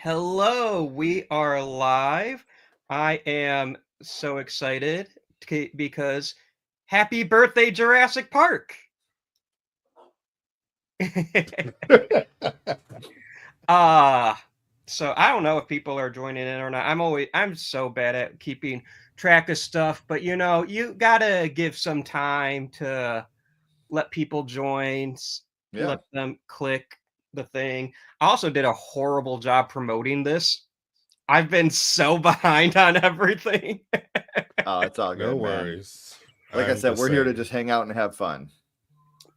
Hello, we are live. I am so excited because happy birthday, Jurassic Park. uh so I don't know if people are joining in or not. I'm so bad at keeping track of stuff, but you gotta give some time to let people join, let them click the thing. I also did a horrible job promoting this. I've been so behind on everything. Oh, it's all good, No man. worries. Like I said, we're here to just hang out and have fun.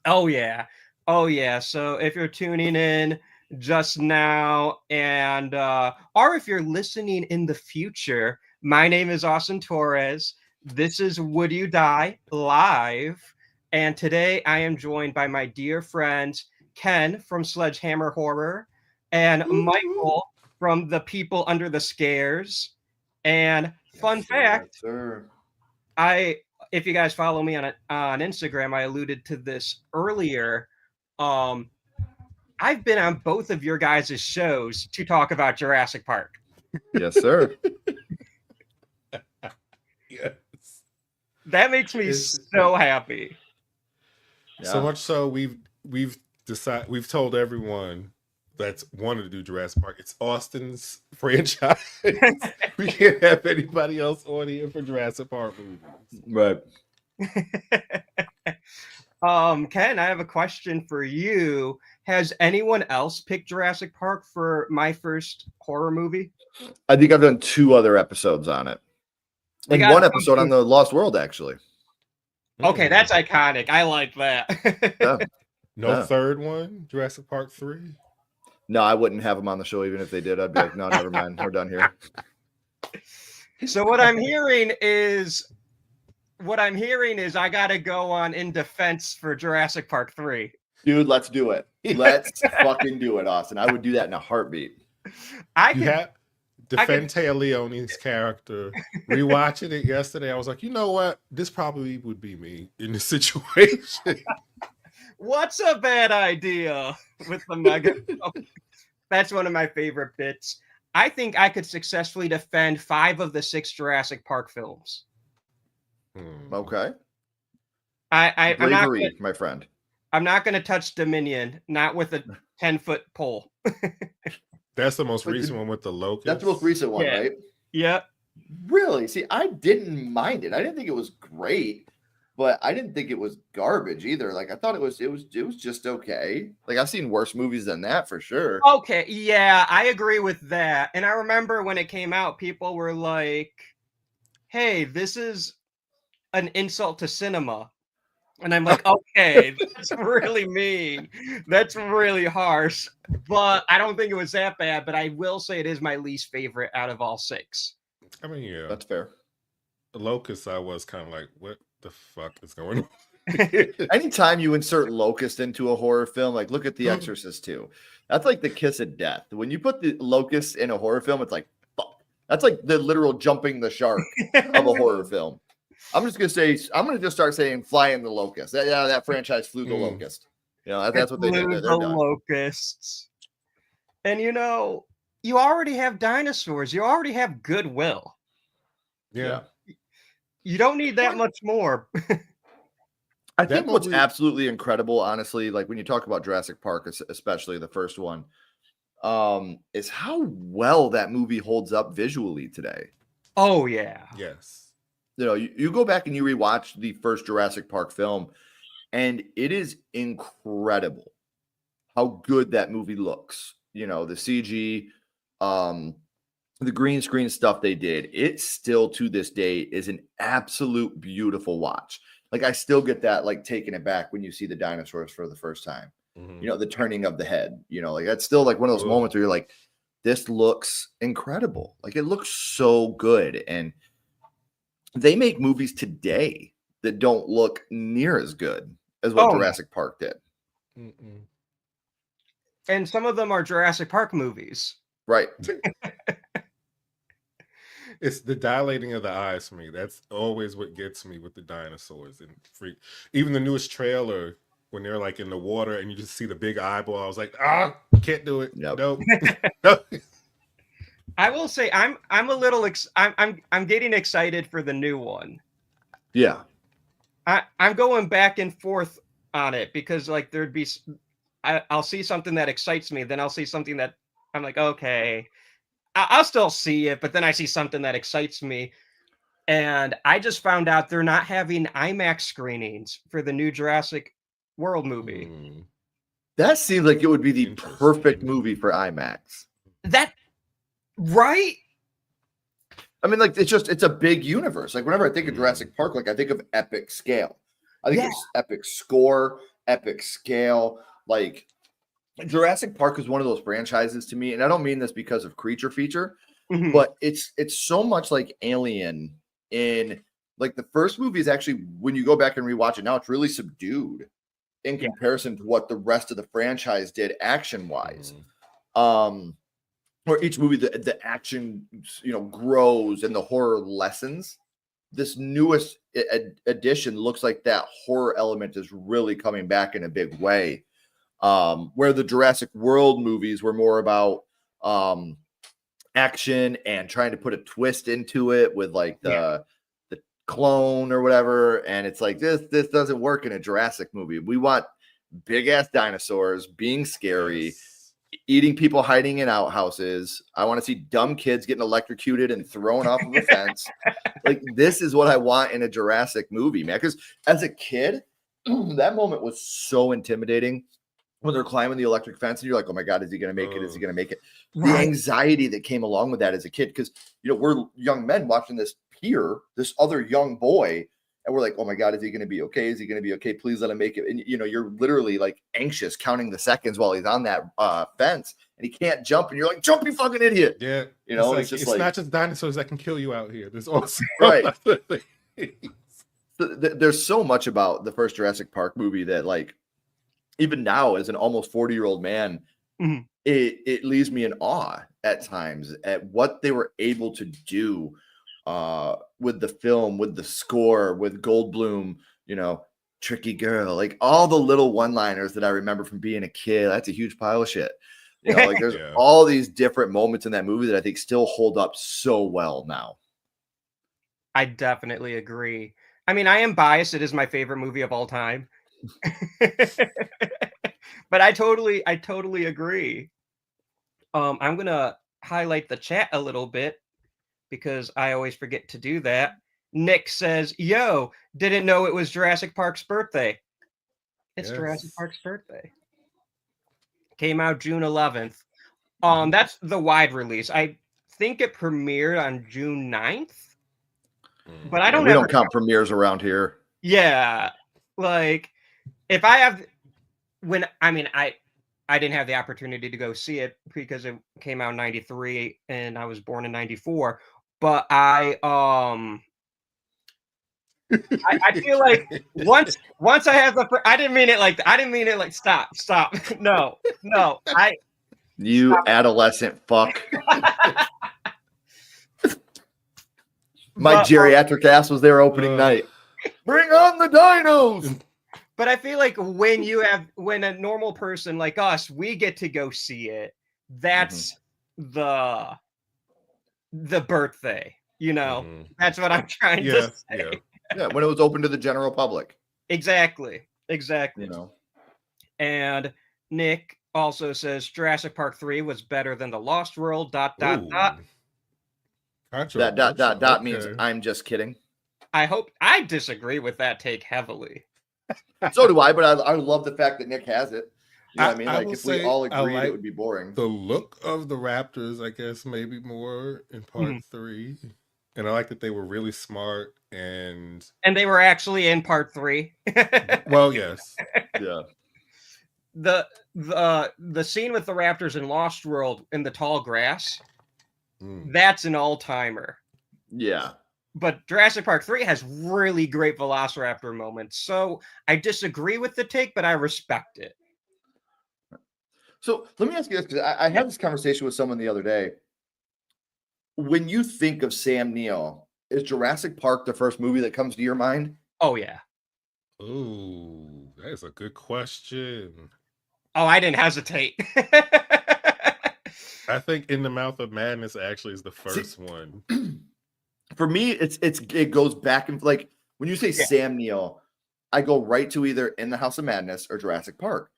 Oh yeah. Oh yeah. So if you're tuning in just now and or if you're listening in the future, my name is Austin Torres. This is Would You Die Live. And today I am joined by my dear friends Ken from Sledgehammer Horror and Michael from The People Under the Scares. And fun fact, if you guys follow me on Instagram, I alluded to this earlier. I've been on both of your guys' shows to talk about Jurassic Park. Yes, sir. Yes. That makes me so happy. Yeah. So much so we've told everyone that's wanted to do Jurassic Park, it's Austin's franchise. We can't have anybody else on here for Jurassic Park movies. Right. Ken, I have a question for you. Has anyone else picked Jurassic Park for my first horror movie? I think I've done 2 other episodes on it. And 1 episode on the Lost World, actually. Okay, that's iconic. I like that. Yeah. No third one? Jurassic Park 3? No, I wouldn't have them on the show even if they did. I'd be like, no, never mind. We're done here. So what I'm hearing is I gotta go on in defense for Jurassic Park 3. Dude, let's do it. Let's fucking do it, Austin. I would do that in a heartbeat. Defend Taya Leone's character. Rewatching it yesterday, I was like, you know what? This probably would be me in this situation. What's a bad idea with the mega? That's one of my favorite bits. I think I could successfully defend 5 of the 6 Jurassic Park films. Okay. Bravery, my friend. I'm not going to touch Dominion, not with a 10-foot pole. That's the most recent one with the locust. That's the most recent one, right? Yep. Really? See, I didn't mind it. I didn't think it was great, but I didn't think it was garbage either. Like I thought it was just okay. Like I've seen worse movies than that for sure. Okay, yeah, I agree with that. And I remember when it came out, people were like, "Hey, this is an insult to cinema." And I'm like, okay, that's really mean. That's really harsh. But I don't think it was that bad. But I will say it is my least favorite out of all 6. I mean, yeah. That's fair. The Locust, I was kind of like, what the fuck is going on? Anytime you insert locust into a horror film, like look at The Exorcist 2. That's like the kiss of death. When you put the locust in a horror film, it's like, fuck. That's like the literal jumping the shark of a horror film. I'm just gonna start saying "flying the locust." That franchise flew the locust. You know, that's what they did. They're the locusts. And you already have dinosaurs. You already have goodwill. Yeah. You don't need that much more. I think what's absolutely incredible, honestly, like when you talk about Jurassic Park, especially the first one, is how well that movie holds up visually today. Oh yeah. Yes. You know, you go back and you rewatch the first Jurassic Park film, and it is incredible how good that movie looks. You know, the CG, the green screen stuff they did, it still to this day is an absolute beautiful watch. Like I still get that like taking it back when you see the dinosaurs for the first time. You know, the turning of the head, you know, like that's still like one of those moments where you're like, this looks incredible. Like it looks so good. And they make movies today that don't look near as good as what Jurassic Park did. And some of them are Jurassic Park movies. Right. It's the dilating of the eyes for me. That's always what gets me with the dinosaurs. And even the newest trailer, when they're like in the water and you just see the big eyeball, I was like, can't do it. Yep. Nope. I will say I'm a little I'm getting excited for the new one. Yeah. I'm going back and forth on it because like there'd be I'll see something that excites me, then I'll see something that I'm like, okay, I'll still see it, but then I see something that excites me. And I just found out they're not having IMAX screenings for the new Jurassic World movie. That seems like it would be the Interesting. perfect movie for IMAX. That right? I mean, like it's a big universe. Like whenever I think of Jurassic Park, like I think of epic scale. I think of epic score, epic scale. Like Jurassic Park is one of those franchises to me, and I don't mean this because of creature feature, but it's so much like Alien. In like the first movie is actually, when you go back and rewatch it now, it's really subdued in comparison to what the rest of the franchise did action wise. Where each movie the action grows and the horror lessens. This newest edition looks like that horror element is really coming back in a big way. Where the Jurassic World movies were more about action and trying to put a twist into it with like the clone or whatever, and it's like this doesn't work in a Jurassic movie. We want big ass dinosaurs being scary, eating people hiding in outhouses. I want to see dumb kids getting electrocuted and thrown off of a fence. Like this is what I want in a Jurassic movie, man. Because as a kid, that moment was so intimidating. When they're climbing the electric fence and you're like, oh my God, is he going to make it? Is he going to make it? The anxiety that came along with that as a kid, because, we're young men watching this peer, this other young boy, and we're like, oh my God, is he going to be okay? Is he going to be okay? Please let him make it. And, you're literally like anxious counting the seconds while he's on that fence and he can't jump. And you're like, jump, you fucking idiot. Yeah. It's not just dinosaurs that can kill you out here. There's also right. There's so much about the first Jurassic Park movie that like, even now as an almost 40-year-old man, it leaves me in awe at times at what they were able to do with the film, with the score, with Goldblum, tricky girl, like all the little one-liners that I remember from being a kid. That's a huge pile of shit. Like there's all these different moments in that movie that I think still hold up so well now. I definitely agree. I mean, I am biased. It is my favorite movie of all time. But I totally agree. I'm gonna highlight the chat a little bit because I always forget to do that. Nick says, yo, didn't know it was Jurassic Park's birthday. It's Jurassic Park's birthday. Came out June 11th. That's the wide release. I think it premiered on June 9th. But I don't we don't count premieres around here. Yeah. Like if I have I didn't have the opportunity to go see it because it came out in 93 and I was born in 94. But I feel like once I have I didn't mean it like stop. No. You stop. Adolescent fuck. My geriatric ass was there opening night. Bring on the dinos. But I feel like when a normal person like us, we get to go see it. That's the birthday, That's what I'm trying to say. Yeah, when it was open to the general public. Exactly. And Nick also says Jurassic Park 3 was better than The Lost World. ... That means I'm just kidding. I disagree with that take heavily. So do I, but I love the fact that Nick has it. You know what I mean? Like if we all agreed, it would be boring. The look of the Raptors, I guess, maybe more in part 3. And I like that they were really smart and they were actually in part 3. Well, yes. Yeah. The scene with the Raptors in Lost World in the tall grass, that's an all-timer. Yeah. But Jurassic Park 3 has really great Velociraptor moments. So I disagree with the take, but I respect it. So let me ask you this, because I had this conversation with someone the other day. When you think of Sam Neill, is Jurassic Park the first movie that comes to your mind? Oh, yeah. Ooh, that is a good question. Oh, I didn't hesitate. I think In the Mouth of Madness actually is the first one. For me, it goes back and like when you say Sam Neill, I go right to either In the House of Madness or Jurassic Park.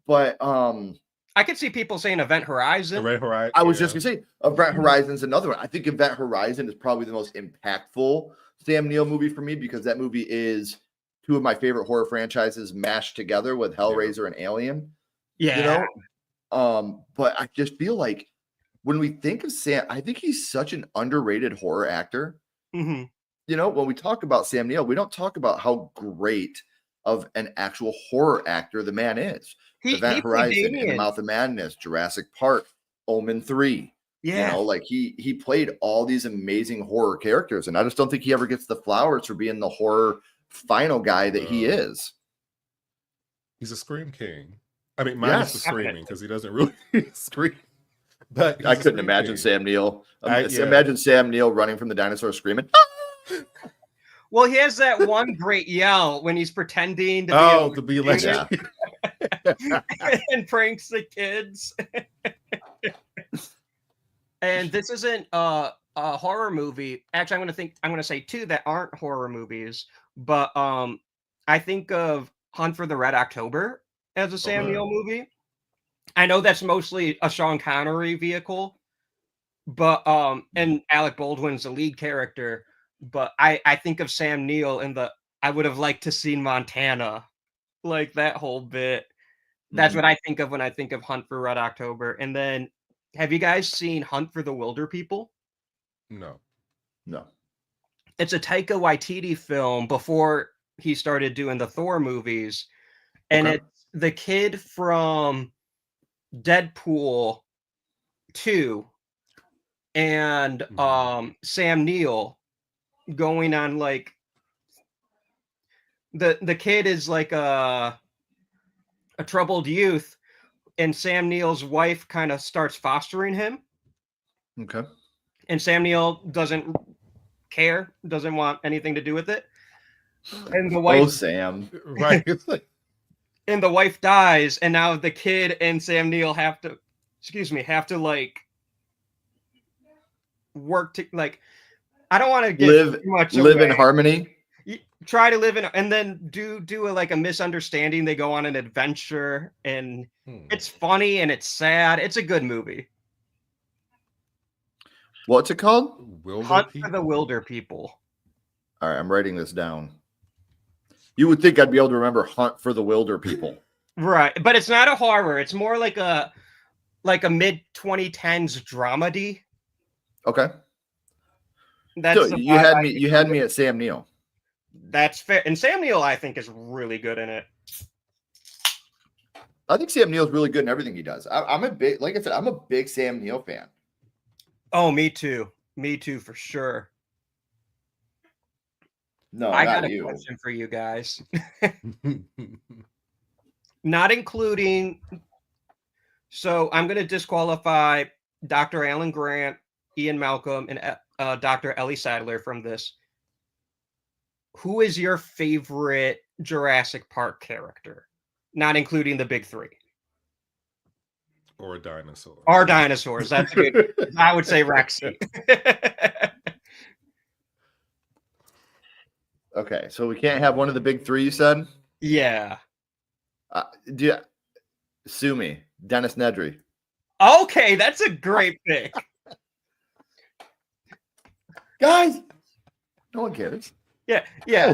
But I could see people saying Event Horizon. Event Horizon. I was just gonna say Event Horizon's another one. I think Event Horizon is probably the most impactful Sam Neill movie for me because that movie is two of my favorite horror franchises mashed together with Hellraiser and Alien. Yeah. You know? But I just feel like when we think of Sam, I think he's such an underrated horror actor. Mm-hmm. You know, when we talk about Sam Neill, we don't talk about how great of an actual horror actor the man is. Event Horizon, In the Mouth of Madness, Jurassic Park, Omen 3. Yeah. You know, like he played all these amazing horror characters, and I just don't think he ever gets the flowers for being the horror final guy that he is. He's a scream king. I mean, minus the screaming, because he doesn't really scream. But I couldn't imagine Sam Neill. Imagine Sam Neill running from the dinosaur screaming. Well, he has that one great yell when he's pretending to be electrocuted and pranks the kids. And this isn't a horror movie. Actually, I'm gonna say two that aren't horror movies. But I think of Hunt for the Red October as a Sam Neill movie. I know that's mostly a Sean Connery vehicle, but and Alec Baldwin's the lead character. But I think of Sam Neill in I would have liked to see Montana, like that whole bit. That's what I think of when I think of Hunt for Red October. And then, have you guys seen Hunt for the Wilder People? No. It's a Taika Waititi film before he started doing the Thor movies. And it's the kid from Deadpool 2 and Sam Neill going on like the kid is like a troubled youth, and Sam Neill's wife kind of starts fostering him. Okay. And Sam Neill doesn't care, doesn't want anything to do with it. And the wife Sam. Right. And the wife dies, and now the kid and Sam Neill have to like work to like. I don't want to give too much away. Live in harmony. Try to live in, and then do a misunderstanding. They go on an adventure, and it's funny and it's sad. It's a good movie. What's it called? Hunt for the Wilder People. All right, I'm writing this down. You would think I'd be able to remember Hunt for the Wilder People. Right, but it's not a horror. It's more like a mid-2010s dramedy. Okay. That's so you had me at Sam Neill. That's fair. And Sam Neill, I think, is really good in it. I think Sam Neill's really good in everything he does. I'm a big Sam Neill fan. Oh, me too. Me too, for sure. No, I got a question for you guys. Not including. So I'm going to disqualify Dr. Alan Grant, Ian Malcolm, and Dr. Ellie Sadler from this. Who is your favorite Jurassic Park character? Not including the big three. Or a dinosaur. Or dinosaurs. That's good. I would say Rexy. Okay, so we can't have one of the big three, you said? Yeah. Sue me. Dennis Nedry. Okay, that's a great pick. Guys, no one cares. Yeah.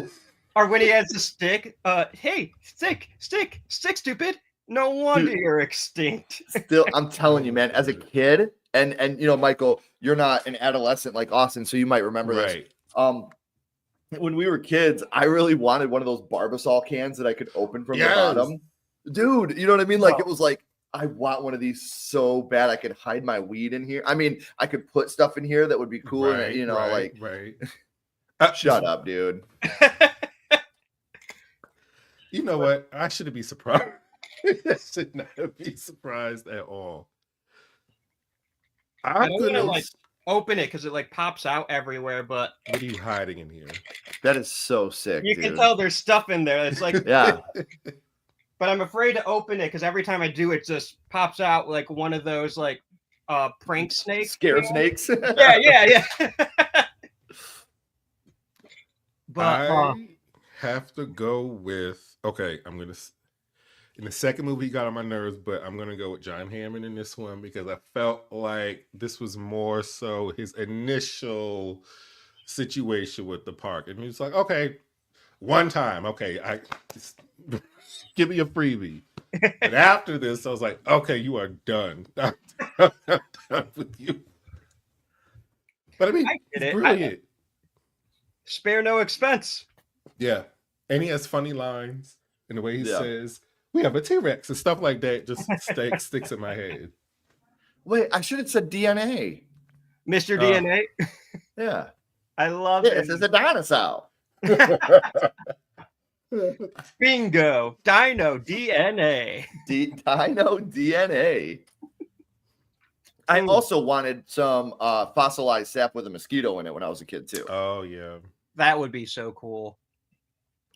Or when he has the stick, hey, stick, stupid. No wonder you're extinct. Still, I'm telling you, man, as a kid, and you know, Michael, you're not an adolescent like Austin, so you might remember this. When we were kids, I really wanted one of those Barbasol cans that I could open from the bottom. Dude, you know what I mean? Like, it was like, I want one of these so bad I could hide my weed in here. I mean, I could put stuff in here that would be cool. Right, and, you know, right. Shut up, dude. You know what? I shouldn't be surprised. I should not be surprised at all. I don't want to like open it because it like pops out everywhere, but what are you hiding in here? That is so sick. You can tell there's stuff in there. It's like yeah. But I'm afraid to open it because every time I do, it just pops out like one of those like prank snake. Scare snakes. Yeah. But I have to go with, okay, in the second movie he got on my nerves, but I'm gonna go with John Hammond in this one because I felt like this was more so his initial situation with the park. And he was like, okay, one time, okay, I just give me a freebie. But after this, I was like, okay, you are done. I'm done with you. But I mean, it's brilliant. Spare no expense. Yeah. And he has funny lines in the way he says, we have a T-Rex and stuff like that just sticks in my head. Wait, I should have said DNA. Mr. DNA? Yeah. I love it. This is a dinosaur. Bingo. Dino DNA. Dino DNA. I also wanted some fossilized sap with a mosquito in it when I was a kid too. Oh yeah. That would be so cool.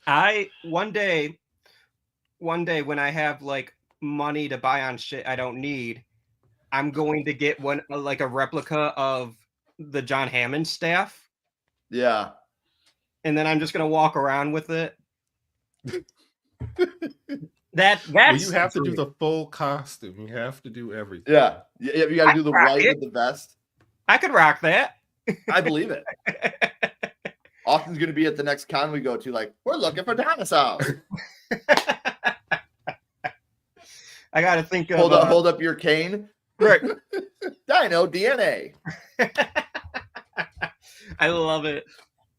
One day when I have like money to buy on shit I don't need, I'm going to get one like a replica of the John Hammond staff. Yeah. And then I'm just gonna walk around with it. That's well, you have to do the full costume. You have to do everything. Yeah. You got to do the white with the vest. I could rock that. I believe it. Austin's going to be at the next con we go to, like, we're looking for dinosaurs. I got to think of... Hold up your cane. Right. Dino DNA. I love it.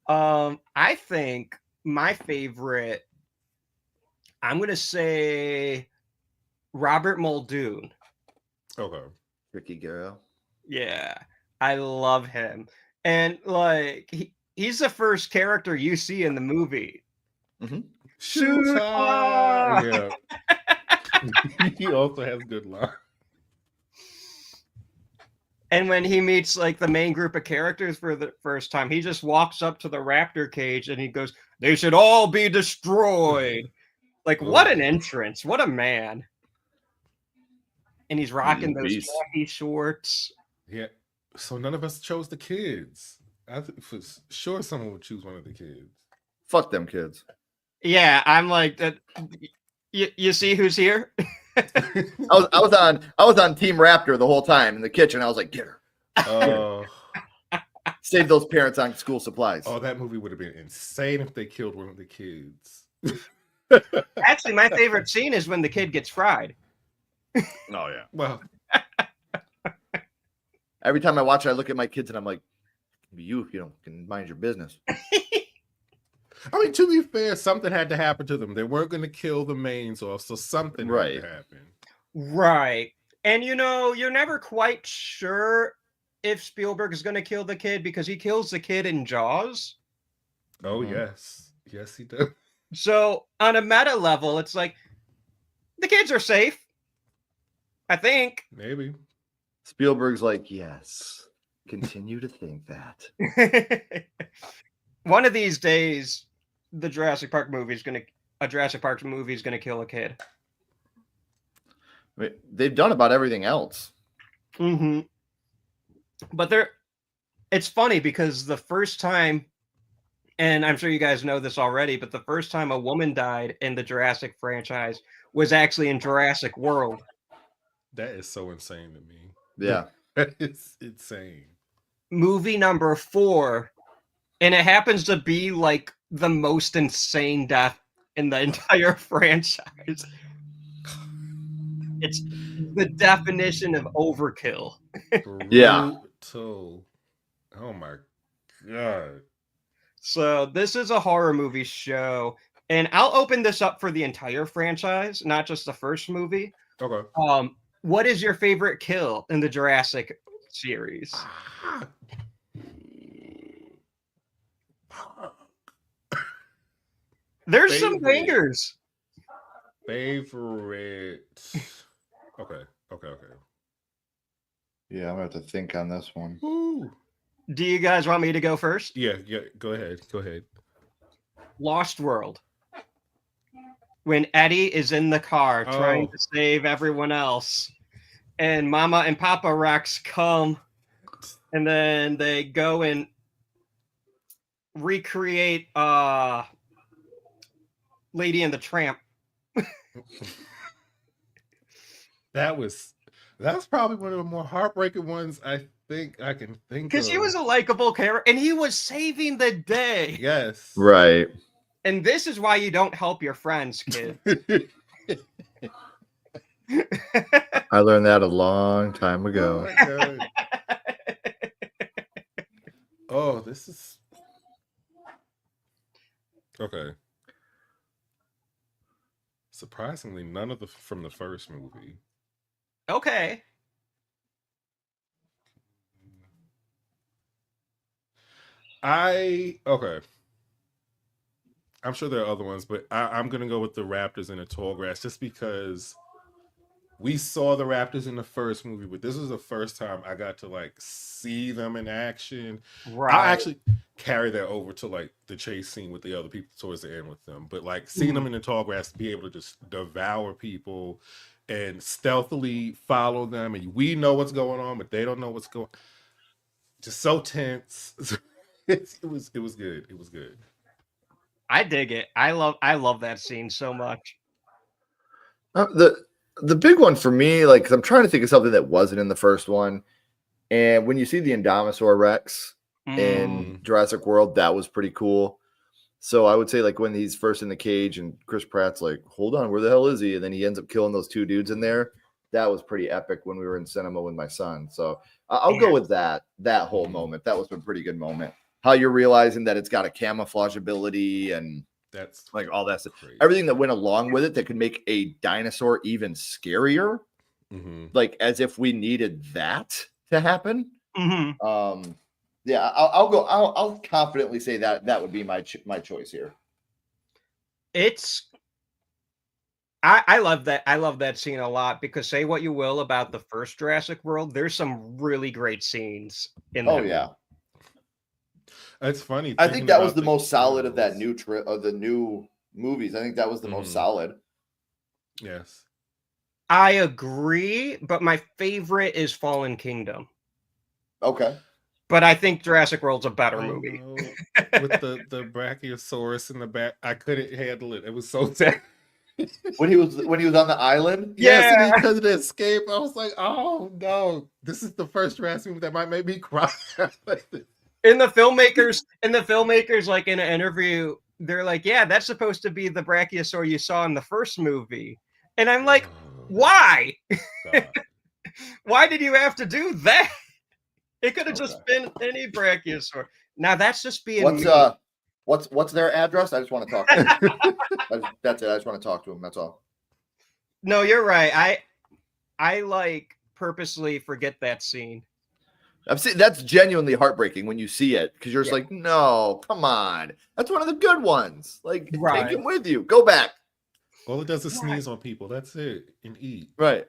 I think my favorite, I'm going to say Robert Muldoon. Okay. Ricky Girl. Yeah. I love him. And like, he's the first character you see in the movie. Mm-hmm. Yeah. He also has good lines. And when he meets like the main group of characters for the first time, he just walks up to the raptor cage and he goes, "They should all be destroyed." Like, what an entrance. What a man. And he's rocking those khaki shorts. Yeah. So none of us chose the kids. I for sure someone would choose one of the kids. Fuck them kids. Yeah, I'm like that. You see who's here? I was on Team Raptor the whole time in the kitchen. I was like, get her. Save those parents on school supplies. Oh, that movie would have been insane if they killed one of the kids. Actually, my favorite scene is when the kid gets fried. Oh yeah. Well, every time I watch it, I look at my kids and I'm like, you if you don't can mind your business. I mean, to be fair, something had to happen to them. They weren't going to kill the mains off, so something had to happen. Right. And you know, you're never quite sure if Spielberg is going to kill the kid because he kills the kid in Jaws. Oh, yes. Yes, he does. So on a meta level, it's like the kids are safe. I think. Maybe. Spielberg's like, yes. Continue to think that. One of these days, the Jurassic Park movie is gonna kill a kid. I mean, they've done about everything else. Mm-hmm. But it's funny because the first time, and I'm sure you guys know this already, but the first time a woman died in the Jurassic franchise was actually in Jurassic World. That is so insane to me. Yeah. That is insane. Movie number 4, and it happens to be like the most insane death in the entire franchise. It's the definition of overkill. Yeah. Oh my God. So this is a horror movie show, and I'll open this up for the entire franchise, not just the first movie. Okay. What is your favorite kill in the Jurassic series? There's some bangers. Favorite. Okay. Yeah, I'm gonna have to think on this one. Ooh. Do you guys want me to go first? Yeah, go ahead. Lost World. When Eddie is in the car trying to save everyone else, and Mama and Papa Rex come, and then they go and recreate Lady and the Tramp. That was probably one of the more heartbreaking ones I think I can think of. Because he was a likable character, and he was saving the day. Yes. Right. And this is why you don't help your friends, kid. I learned that a long time ago. Oh, my God. Oh, this is okay. Surprisingly, none of the from the first movie. Okay. Okay. I'm sure there are other ones, but I'm gonna go with the raptors in the tall grass just because we saw the raptors in the first movie, but this was the first time I got to like see them in action. Right. I actually carry that over to like the chase scene with the other people towards the end with them, but like seeing them in the tall grass, be able to just devour people and stealthily follow them, and we know what's going on, but they don't know what's going. Just so tense. It was good. It was good. I dig it. I love that scene so much. The big one for me, like, 'cause I'm trying to think of something that wasn't in the first one, and when you see the Indominus Rex in Jurassic World, that was pretty cool. So I would say, like, when he's first in the cage and Chris Pratt's like, "Hold on, where the hell is he?" And then he ends up killing those two dudes in there. That was pretty epic when we were in cinema with my son. So I'll go with that whole moment. That was a pretty good moment. How you're realizing that it's got a camouflage ability and That's like all that stuff. great. Everything that went along with it that could make a dinosaur even scarier. Like as if we needed that to happen. Yeah, I'll confidently say that would be my choice here. I love that. I love that scene a lot because say what you will about the first Jurassic World, there's some really great scenes in that. Oh yeah. movie. It's funny. I think that was the most solid of that new of the new movies. I think that was the most solid. Yes. I agree, but my favorite is Fallen Kingdom. Okay. But I think Jurassic World's a better movie. No. With the Brachiosaurus in the back, I couldn't handle it. It was so sad. when he was on the island. Yes, and he couldn't escape. I was like, oh no, this is the first Jurassic movie that might make me cry. And the filmmakers, like in an interview, they're like, "Yeah, that's supposed to be the Brachiosaur you saw in the first movie," and I'm like, "Why? Why did you have to do that? It could have just been any Brachiosaur." Now that's just being what's their address? I just want to talk to them. That's it. I just want to talk to them. That's all. No, you're right. I like purposely forget that scene. That's genuinely heartbreaking when you see it because you're just like, no, come on. That's one of the good ones. Like, take him with you. Go back. All it does is sneeze on people. That's it. And eat. Right.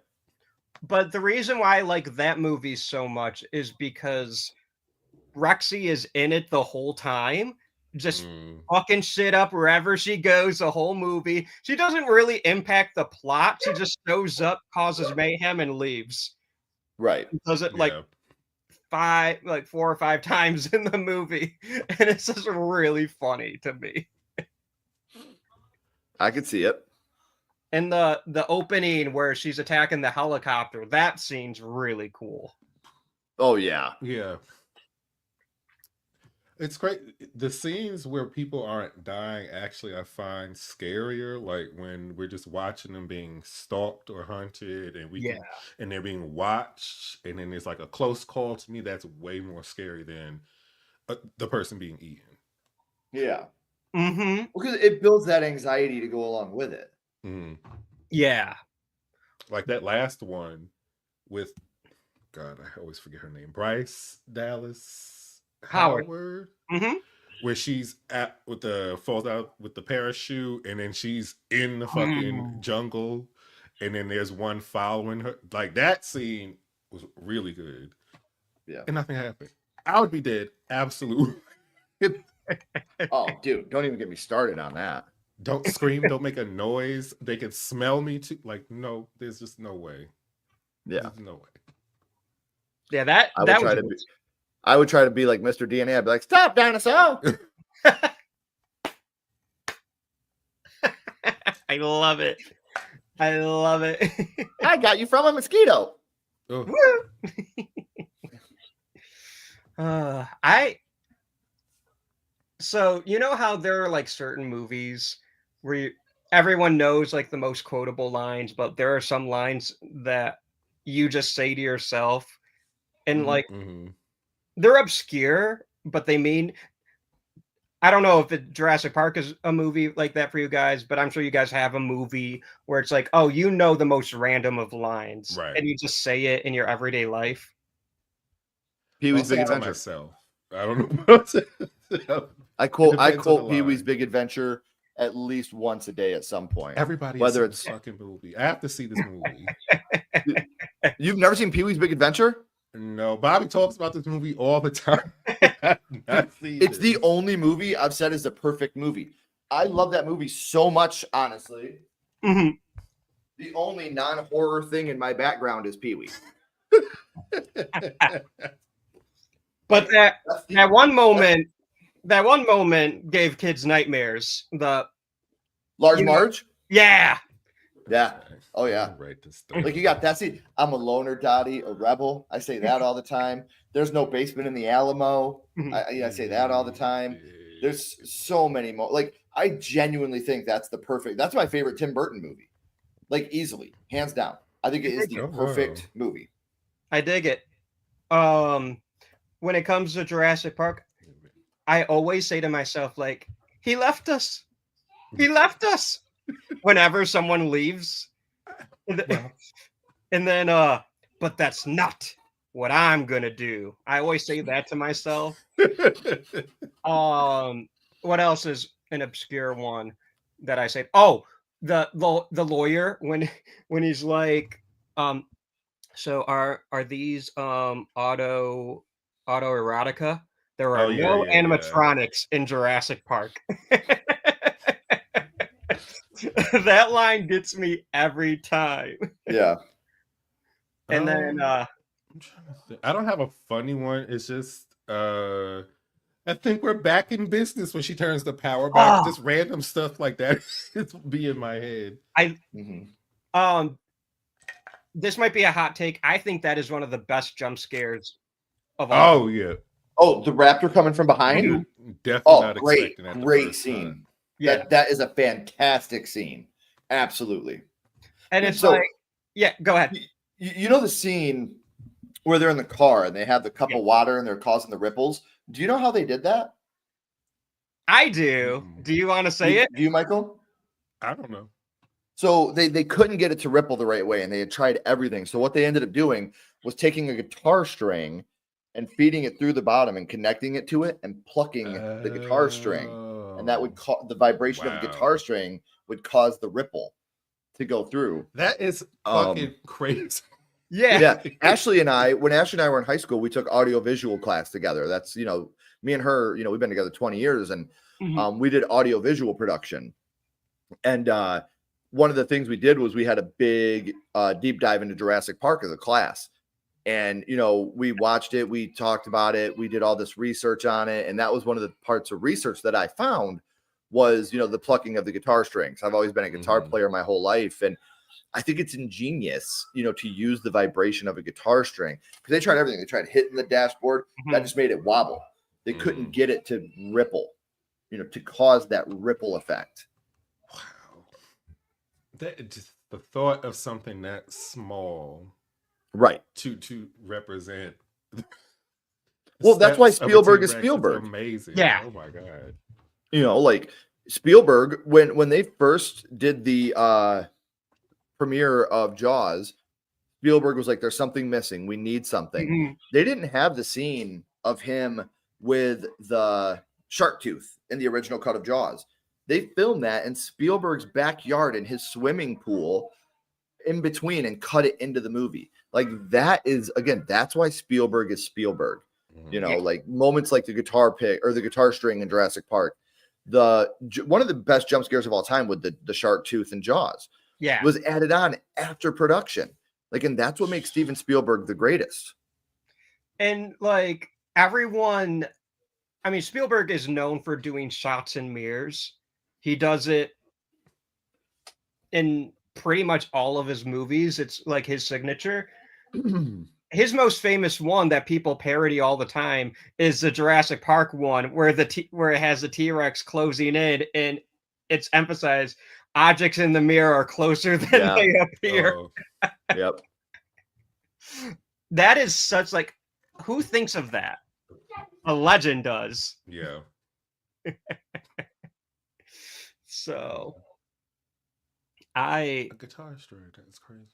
But the reason why I like that movie so much is because Rexy is in it the whole time, just fucking shit up wherever she goes the whole movie. She doesn't really impact the plot. She just shows up, causes mayhem, and leaves. Right. Does it like 4 or 5 times in the movie, and it's just really funny to me. I could see it. And the opening where she's attacking the helicopter, that scene's really cool. Oh yeah. Yeah. It's great. The scenes where people aren't dying, actually, I find scarier. Like when we're just watching them being stalked or hunted, and and they're being watched, and then there's like a close call. To me, that's way more scary than the person being eaten. Yeah. Because it builds that anxiety to go along with it. Yeah. Like that last one with God, I always forget her name. Bryce Dallas Howard. Where she's falls out with the parachute, and then she's in the fucking jungle, and then there's one following her. Like that scene was really good. Yeah. And nothing happened. I would be dead. Absolutely. Oh, dude, don't even get me started on that. Don't scream, don't make a noise. They can smell me too. Like, no, there's just no way. Yeah. There's no way. Yeah, that I would that try was to be. I would try to be like Mr. DNA. I'd be like, "Stop, dinosaur!" I love it. I love it. I got you from a mosquito. Oh, So you know how there are like certain movies where everyone knows like the most quotable lines, but there are some lines that you just say to yourself, and like they're obscure, but they mean. I don't know if Jurassic Park is a movie like that for you guys, but I'm sure you guys have a movie where it's like, oh, you know the most random of lines, right. and you just say it in your everyday life. Pee-wee's Big I'll say it to Adventure. myself. I don't know. I It quote depends on the Pee-wee's line. Big Adventure at least once a day at some point. Everybody Whether whether it's it's fucking movie. I have to see this movie. You've never seen Pee-wee's Big Adventure? No, Bobby talks about this movie all the time. It's the only movie I've said is the perfect movie. I love that movie so much, honestly. Mhm. The only non-horror thing in my background is Pee-wee. But that one moment gave kids nightmares. The Large you know- Marge? yeah, Yeah. Oh, yeah. Right. This stuff. Like you got that scene. I'm a loner, Dottie, a rebel. I say that all the time. There's no basement in the Alamo. I say that all the time. There's so many more. Like I genuinely think that's my favorite Tim Burton movie. Like easily, hands down. I think it is the perfect movie. I dig it. When it comes to Jurassic Park, I always say to myself, like, he left us. He left us. Whenever someone leaves. And then, but that's not what I'm gonna do. I always say that to myself. What else is an obscure one that I say? Oh, the lawyer when he's like, so are these auto erotica? There are no animatronics in Jurassic Park. That line gets me every time. Yeah. And then I'm trying to think. I don't have a funny one. It's just I think we're back in business when she turns the power back. Just random stuff like that. It's be in my head. This might be a hot take. I think that is one of the best jump scares of all. Oh yeah. Oh, the raptor coming from behind? Definitely not expecting that. Great scene. Time. Yeah. That is a fantastic scene. Absolutely. And it's like, yeah, go ahead. You know the scene where they're in the car and they have the cup of water and they're causing the ripples? Do you know how they did that? I do. Do you want to say it? Do you, Michael? I don't know. So they couldn't get it to ripple the right way and they had tried everything. So what they ended up doing was taking a guitar string and feeding it through the bottom and connecting it to it and plucking the guitar string. And that would cause the vibration of the guitar string would cause the ripple to go through. That is fucking crazy. Yeah. Ashley and I, when Ashley and I were in high school, we took audio-visual class together. That's, me and her, we've been together 20 years and we did audio-visual production. And one of the things we did was we had a big deep dive into Jurassic Park as a class. And, we watched it, we talked about it, we did all this research on it. And that was one of the parts of research that I found was, the plucking of the guitar strings. I've always been a guitar player my whole life. And I think it's ingenious, to use the vibration of a guitar string because they tried everything. They tried hitting the dashboard. That just made it wobble. They couldn't get it to ripple, to cause that ripple effect. Wow. That just the thought of something that small. Right. To represent. Well, that's why Spielberg is Spielberg. Amazing. Yeah. Oh my God. Like Spielberg, when they first did the premiere of Jaws, Spielberg was like, there's something missing. We need something. They didn't have the scene of him with the shark tooth in the original cut of Jaws. They filmed that in Spielberg's backyard in his swimming pool in between and cut it into the movie. Like that is, again, that's why Spielberg is Spielberg. Like moments like the guitar pick or the guitar string in Jurassic Park. One of the best jump scares of all time with the shark tooth and Jaws. Yeah. Was added on after production. Like, and that's what makes Steven Spielberg the greatest. And like everyone, I mean, Spielberg is known for doing shots and mirrors. He does it in pretty much all of his movies. It's like his signature. His most famous one that people parody all the time is the Jurassic Park one, where where it has the T-Rex closing in, and it's emphasized objects in the mirror are closer than they appear. Oh. Yep. That is such like, who thinks of that? A legend does. Yeah. So A guitar string. That's crazy.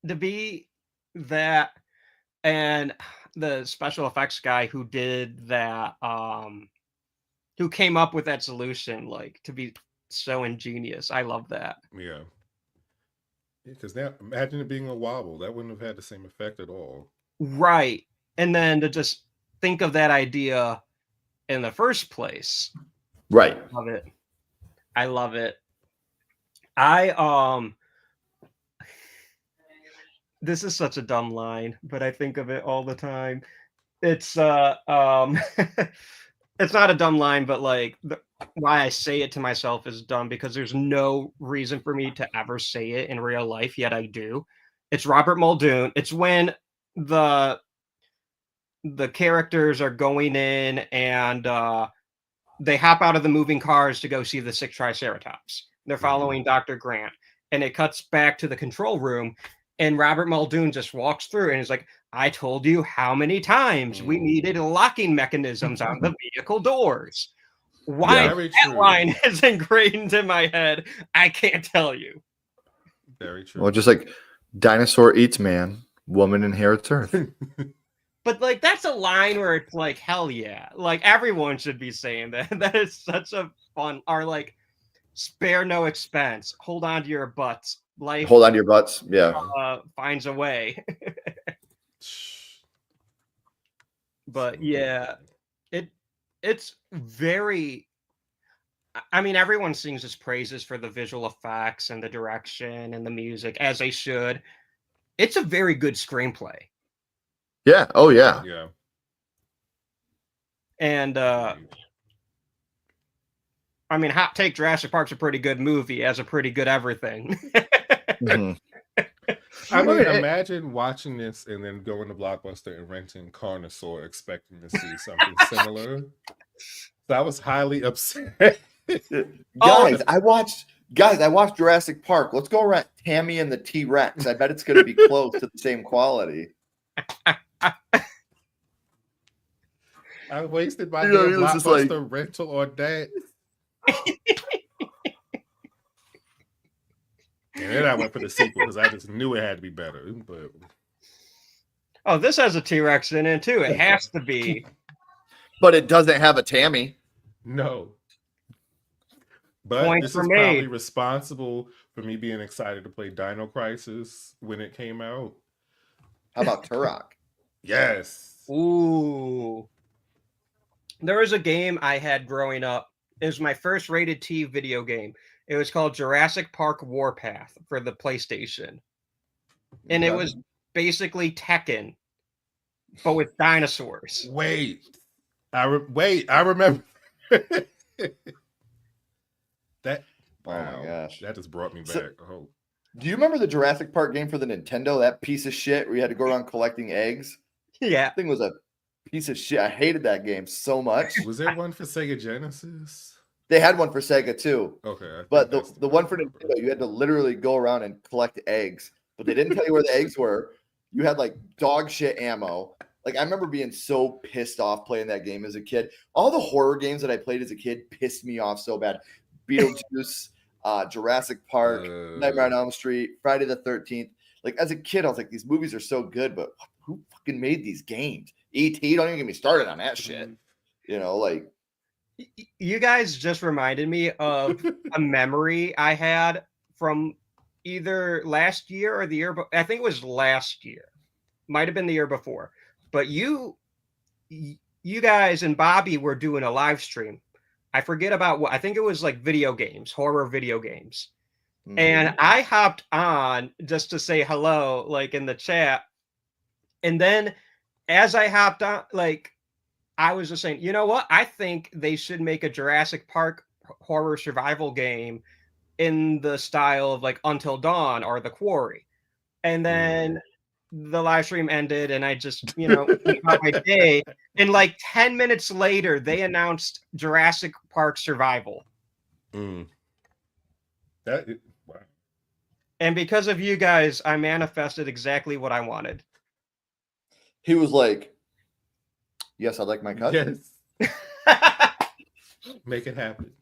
to be that, and the special effects guy who did that, who came up with that solution, like, to be so ingenious. I love that. Yeah. Because now imagine it being a wobble. That wouldn't have had the same effect at all. Right. And then to just think of that idea in the first place. Right. I love it. I love it. This is such a dumb line, but I think of it all the time. It's it's not a dumb line, but like why I say it to myself is dumb because there's no reason for me to ever say it in real life, yet I do. It's Robert Muldoon. It's when the characters are going in and they hop out of the moving cars to go see the 6 Triceratops. They're following Dr. Grant, and it cuts back to the control room. And Robert Muldoon just walks through and is like, I told you how many times we needed locking mechanisms on the vehicle doors. Why that line is ingrained in my head, I can't tell you. Very true. Well, just like dinosaur eats man, woman inherits earth. But like that's a line where it's like, hell yeah. Like everyone should be saying that. That is such a fun, or like spare no expense. Hold on to your butts. Life hold on to your butts. Yeah. Finds a way. But yeah, it's very, I mean, everyone sings his praises for the visual effects and the direction and the music, as they should. It's a very good screenplay. Yeah. Oh yeah. Yeah. And I mean, hot take, Jurassic Park's a pretty good movie, as a pretty good everything. Mm-hmm. I mean, imagine watching this and then going to Blockbuster and renting Carnosaur, expecting to see something similar. So I was highly upset. Guys, I watched Jurassic Park. Let's go around Tammy and the T-Rex. I bet it's going to be close to the same quality. I wasted my Blockbuster rental on that. And then I went for the sequel because I just knew it had to be better. But oh, this has a T-Rex in it too. It has to be. But it doesn't have a Tammy. No. But this is probably responsible for me being excited to play Dino Crisis when it came out. How about Turok? Yes. Ooh. There was a game I had growing up. It was my first rated T video game. It was called Jurassic Park Warpath for the PlayStation. And it was basically Tekken, but with dinosaurs. Wait, I remember that. Wow, oh my gosh, that just brought me back. Oh. Do you remember the Jurassic Park game for the Nintendo? That piece of shit where you had to go around collecting eggs. Yeah, that thing was a piece of shit. I hated that game so much. Was there one for Sega Genesis? They had one for Sega too. Okay, but the one for Nintendo, you had to literally go around and collect eggs, but they didn't tell you where the eggs were. You had like dog shit ammo. Like I remember being so pissed off playing that game as a kid. All the horror games that I played as a kid pissed me off so bad. Beetlejuice, Jurassic Park, Nightmare on Elm Street, Friday the 13th. Like as a kid, I was like, these movies are so good, but who fucking made these games? E.T. Don't even get me started on that shit. You know, like. You guys just reminded me of a memory I had from either last year or the year, I think it was last year. Might have been the year before. But you guys and Bobby were doing a live stream. I forget about what. I think it was like video games, horror video games. And I hopped on just to say hello, like in the chat. And then as I hopped on, like, I was just saying, you know what? I think they should make a Jurassic Park horror survival game in the style of like Until Dawn or The Quarry. And then the live stream ended and I just, went about my day. And like 10 minutes later, they announced Jurassic Park Survival. Wow. And because of you guys, I manifested exactly what I wanted. He was like, yes, I'd like my cut. Yes. Make it happen.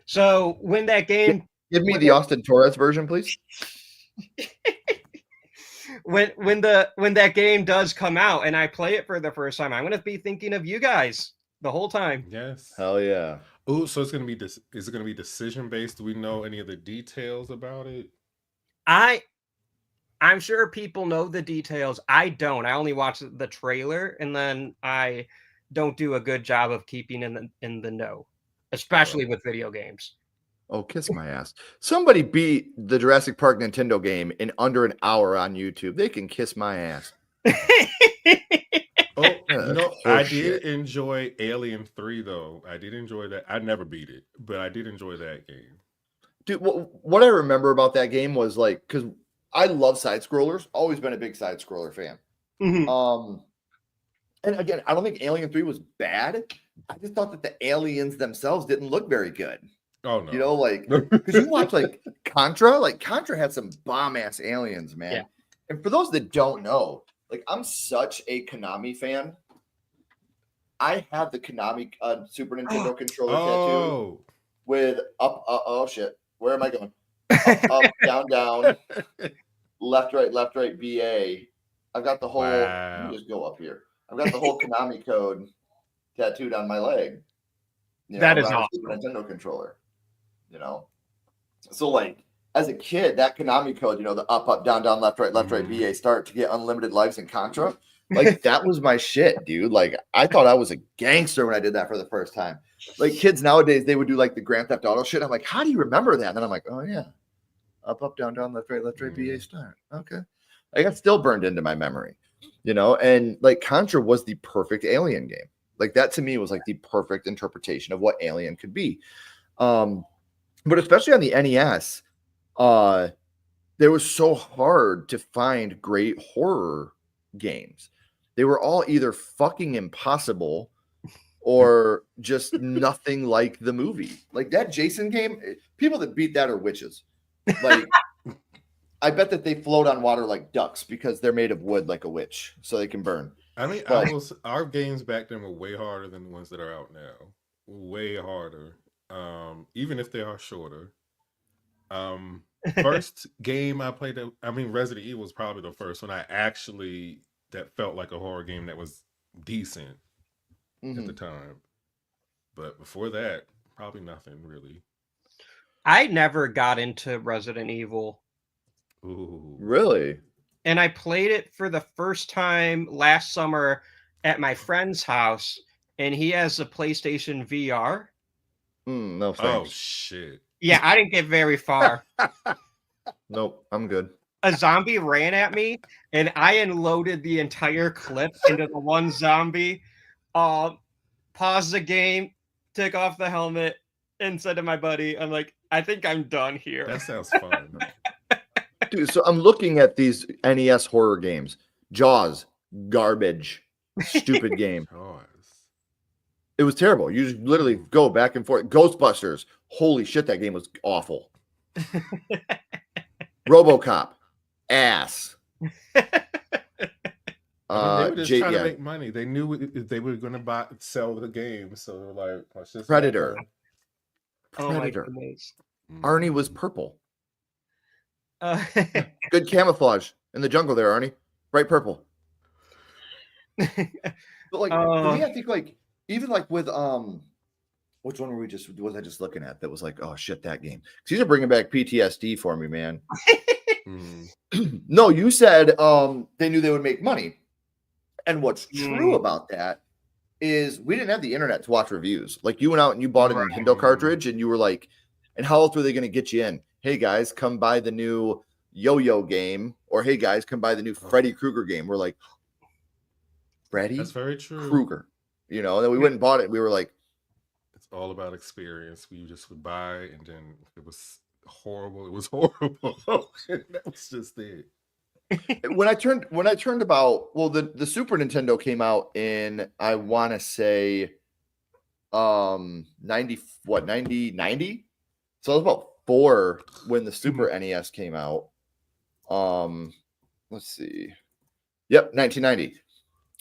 So when that game... Give me the Austin Torres version, please. when that game does come out and I play it for the first time, I'm going to be thinking of you guys the whole time. Yes. Hell yeah. Oh, so it's going to be is it going to be decision based? Do we know any of the details about it? I'm sure people know the details. I don't. I only watch the trailer and then I don't do a good job of keeping in the know, especially with video games. Oh, kiss my ass. Somebody beat the Jurassic Park Nintendo game in under an hour on YouTube. They can kiss my ass. I did enjoy Alien 3, though. I did enjoy that. I never beat it, but I did enjoy that game. Dude, what I remember about that game was like, because I love side-scrollers. Always been a big side-scroller fan. Mm-hmm. And again, I don't think Alien 3 was bad. I just thought that the aliens themselves didn't look very good. Oh, no. Like, because you watch like Contra had some bomb ass aliens, man. Yeah. And for those that don't know, like, I'm such a Konami fan. I have the Konami Super Nintendo controller tattoo with up, oh shit, where am I going? Up, down, down, left, right, BA. I've got the whole, let me just go up here. I've got the whole Konami code tattooed on my leg. That is awesome. Super Nintendo controller. So like as a kid, that Konami code, the up, down, left, right, BA, start to get unlimited lives in Contra. Like that was my shit, dude. Like I thought I was a gangster when I did that for the first time. Like kids nowadays, they would do like the Grand Theft Auto shit. I'm like, how do you remember that? And then I'm like, oh yeah, up, down, left, right, BA, start. Okay, like that's still burned into my memory, And like Contra was the perfect Alien game. Like that to me was like the perfect interpretation of what Alien could be. But especially on the NES, there was so hard to find great horror games. They were all either fucking impossible or just nothing like the movie. Like that Jason game, people that beat that are witches. Like, I bet that they float on water like ducks because they're made of wood like a witch, so they can burn. I mean, our games back then were way harder than the ones that are out now. Way harder. Even if they are shorter. First game I played, Resident Evil was probably the first one that felt like a horror game that was decent at the time. But before that, probably nothing really. I never got into Resident Evil. Ooh. Really? And I played it for the first time last summer at my friend's house, and he has a PlayStation VR. No thanks. Oh shit. Yeah, I didn't get very far. Nope, I'm good. A zombie ran at me, and I unloaded the entire clip into the one zombie. Paused the game, took off the helmet, and said to my buddy, I'm like, I think I'm done here. That sounds fun. Dude, so I'm looking at these NES horror games. Jaws, garbage. Stupid game. It was terrible. You just literally go back and forth. Ghostbusters. Holy shit, that game was awful. RoboCop. Ass. They were just trying to make money. They knew they were going to sell the game, so they were like, let's just Predator. Predator. Arnie was purple. Good camouflage in the jungle there, Arnie. Bright purple. But like for me, I think like even like with which one was I just looking at that was like, oh shit, that game. Because these are bringing back PTSD for me, man. No, you said they knew they would make money. And what's true about that is we didn't have the internet to watch reviews. Like you went out and you bought a Nintendo cartridge and you were like, and how else were they going to get you in? hey guys, come buy the new Yo-Yo game, or hey guys, come buy the new Freddy Krueger game. We're like, Freddy? That's very true. Krueger. You know, and then we went and bought it. We were like, it's all about experience. We just would buy, and then if it was horrible, it was horrible. That was just it. when I turned about, well, the Super Nintendo came out in, I want to say 90, what, 90? So I was about 4 when the Super NES came out. Let's see. Yep, 1990.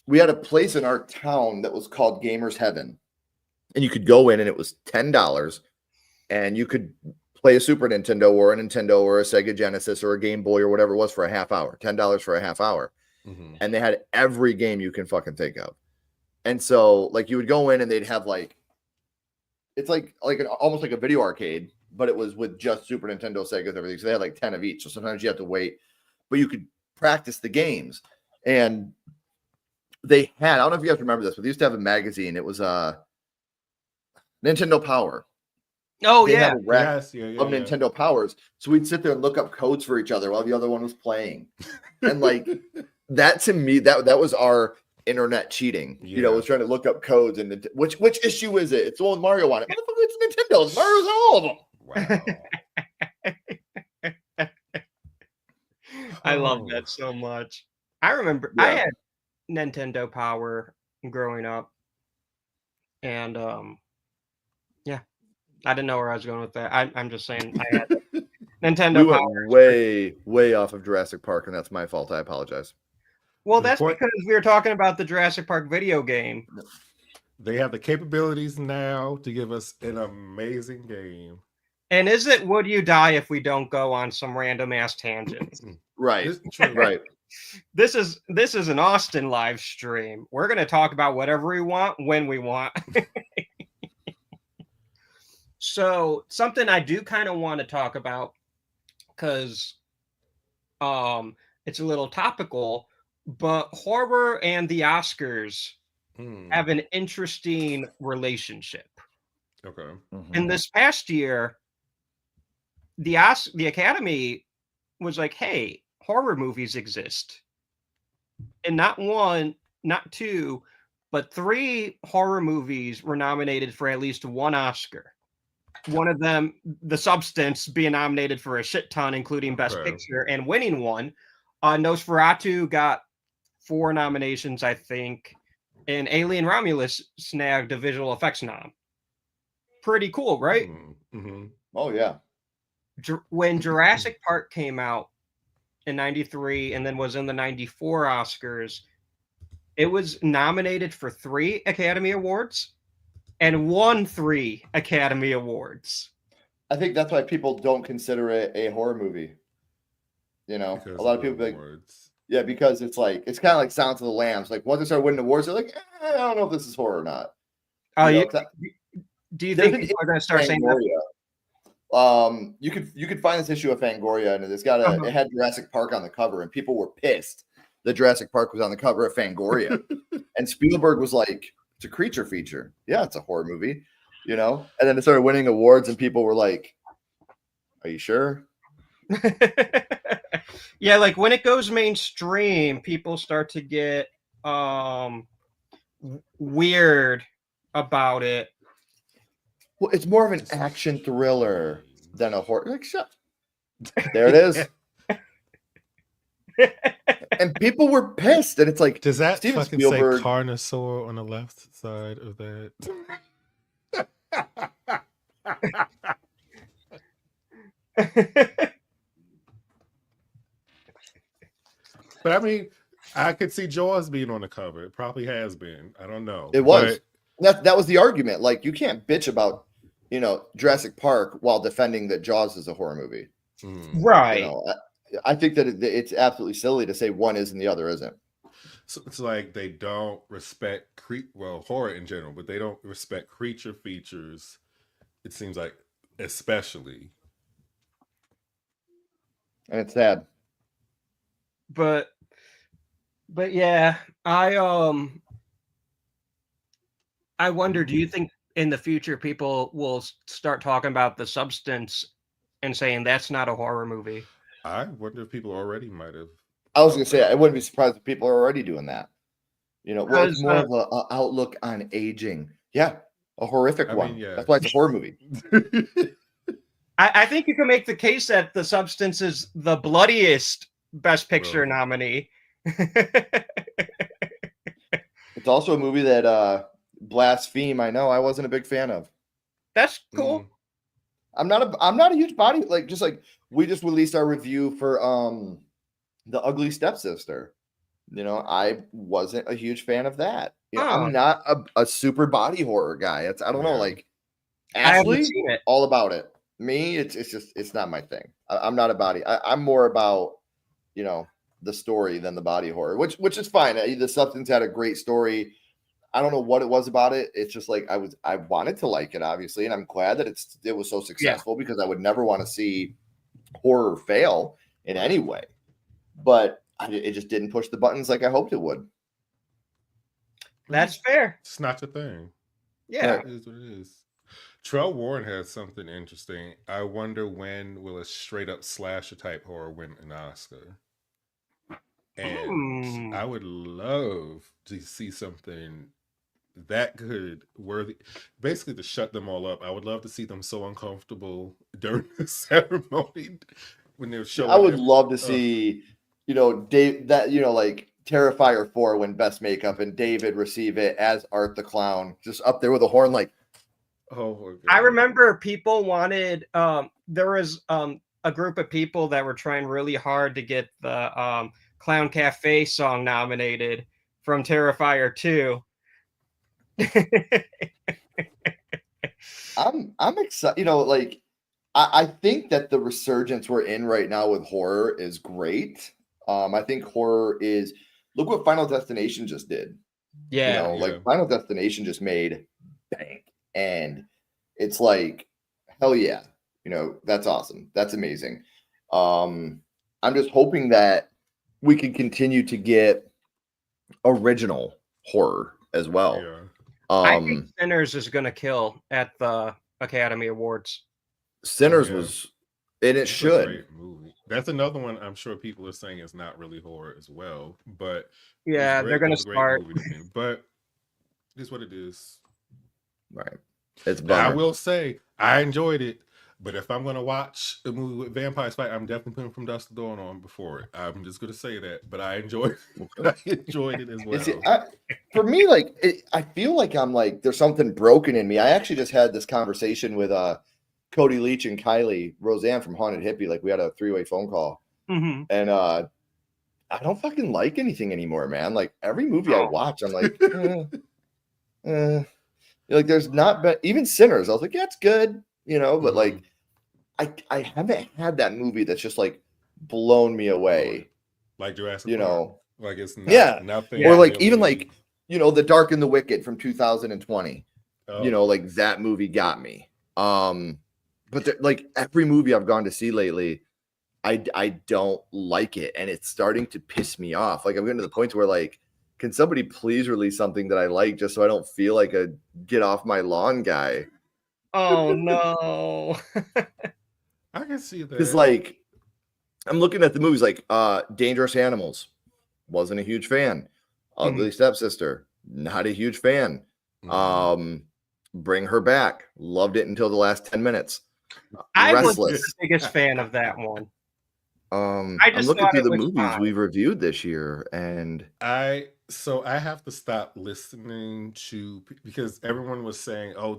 We had a place in our town that was called Gamers Heaven. And you could go in and it was $10 and you could play a Super Nintendo or a Nintendo or a Sega Genesis or a Game Boy or whatever it was for a half hour, $10 for a half hour. Mm-hmm. And they had every game you can fucking think of. And so like you would go in and they'd have like, it's like almost like a video arcade, but it was with just Super Nintendo, Segas, everything. So they had like 10 of each. So sometimes you have to wait, but you could practice the games. And they had, I don't know if you guys remember this, but they used to have a magazine. It was Nintendo Power. Oh, they yeah. had a rack of Nintendo Powers. So we'd sit there and look up codes for each other while the other one was playing. And like that to me, that was our internet cheating. Yeah. You know, was trying to look up codes and which issue is it? It's the one with Mario on it. Motherfucker, it's Nintendo's. Mario's on all of them. Wow. I love that so much. I remember I had Nintendo Power growing up. And yeah. I didn't know where I was going with that. I'm just saying I had Nintendo Power. Way off of Jurassic Park, and that's my fault. I apologize. Well, that's because we were talking about the Jurassic Park video game. They have the capabilities now to give us an amazing game. And is it Would You Die if we don't go on some random ass tangents? Right. Right. This is an Austin live stream. We're going to talk about whatever we want when we want. So something I do kind of want to talk about because it's a little topical, but horror and the Oscars have an interesting relationship. Okay. Mm-hmm. And this past year, the Academy was like, hey, horror movies exist. And not 1, not 2, but 3 horror movies were nominated for at least 1 Oscar. One of them, The Substance, being nominated for a shit ton, including Best Picture, and winning 1. Nosferatu got 4 nominations, I think, and Alien Romulus snagged a visual effects nom. Pretty cool, right? Mm-hmm. Oh, yeah. When Jurassic Park came out in 93 and then was in the 94 Oscars, it was nominated for 3 Academy Awards and won 3 Academy Awards. I think that's why people don't consider it a horror movie. You know, Because a lot of people be like, yeah, because it's kind of like Silence of the Lambs. Like once they start winning awards, they're like, I don't know if this is horror or not. Do you think people are going to start saying that? You could find this issue of Fangoria, and it had Jurassic Park on the cover, and people were pissed that Jurassic Park was on the cover of Fangoria. And Spielberg was like, it's a creature feature. Yeah, it's a horror movie, you know? And then it started winning awards, and people were like, are you sure? Yeah, like when it goes mainstream, people start to get weird about it. Well, it's more of an action thriller than a horror. Like, shut. There it is. And people were pissed, and it's like, does that Steven fucking Spielberg say Carnosaur on the left side of that? But I mean, I could see Jaws being on the cover. It probably has been. I don't know. It was. That was the argument. Like, you can't bitch about, you know, Jurassic Park while defending that Jaws is a horror movie. Right. You know, I think that it's absolutely silly to say one is and the other isn't. So it's like they don't respect horror in general, but they don't respect creature features. It seems like, especially. And it's sad. But yeah, I wonder, do you think in the future people will start talking about The Substance and saying that's not a horror movie. I wonder if people already might have. I was gonna say I wouldn't be surprised if people are already doing that. You know, well, it's more of a outlook on aging. Yeah, a horrific one. Yeah. That's why it's a horror movie. I think you can make the case that The Substance is the bloodiest Best Picture nominee. It's also a movie that Blaspheme. I know I wasn't a big fan of. That's cool. I'm not a huge body just like we just released our review for The Ugly Stepsister. You know, I wasn't a huge fan of that. You know, I'm not a super body horror guy. I don't know, like Ashley, all about it. Me, it's not my thing. I'm not a body. I'm more about, you know, the story than the body horror, which is fine. The Substance had a great story. I don't know what it was about it. It's just like I wanted to like it, obviously, and I'm glad that it was so successful because I would never want to see horror fail in any way. But it just didn't push the buttons like I hoped it would. That's fair. It's not your thing. Yeah. It is what it is. Trell Warren has something interesting. I wonder when will a straight up slasher type horror win an Oscar? And I would love to see something that good, worthy, basically to shut them all up. I would love to see them so uncomfortable during the ceremony when they're showing. I would love to see, you know, Dave, that, you know, like Terrifier 4 win Best Makeup and David receive it as Art the Clown, just up there with a horn, like. Oh, I remember people wanted. There was a group of people that were trying really hard to get the Clown Cafe song nominated from Terrifier 2. I'm excited. You know, like I think that the resurgence we're in right now with horror is great. I think horror is, look what Final Destination just did. Yeah, you know, like Final Destination just made bank, and it's like, hell yeah, you know, that's awesome, that's amazing. I'm just hoping that we can continue to get original horror as well. I think Sinners is going to kill at the Academy Awards. Sinners was, and it should. Great movie. That's another one I'm sure people are saying is not really horror as well, but yeah, they're going to start. But it's what it is. Right. It's I will say I enjoyed it, but if I'm going to watch a movie with vampires fight, I'm definitely putting From Dusk to Dawn on before it. I'm just going to say that, but I enjoyed it as well. For me, like, I feel like I'm like, there's something broken in me. I actually just had this conversation with Cody Leach and Kylie Roseanne from Haunted Hippie. Like, we had a 3-way phone call. And I don't fucking like anything anymore, man. Like, every movie I watch, I'm like, like, there's not been, even Sinners, I was like, yeah, it's good, you know, but like, I haven't had that movie that's just like blown me away. Like Jurassic Park. Know, like it's not, nothing. Or like, even like, you know, The Dark and the Wicked from 2020. You know, like that movie got me. But like every movie I've gone to see lately, I don't like it, and it's starting to piss me off. Like, I'm getting to the point where, like, can somebody please release something that I like just so I don't feel like a get off my lawn guy? Oh no. I can see that. Because like, I'm looking at the movies like Dangerous Animals, wasn't a huge fan. Ugly Stepsister, not a huge fan. Bring Her Back, loved it until the last 10 minutes. I was the biggest fan of that one. I'm looking through the movies we've reviewed this year, and I have to stop listening to, because everyone was saying, "Oh,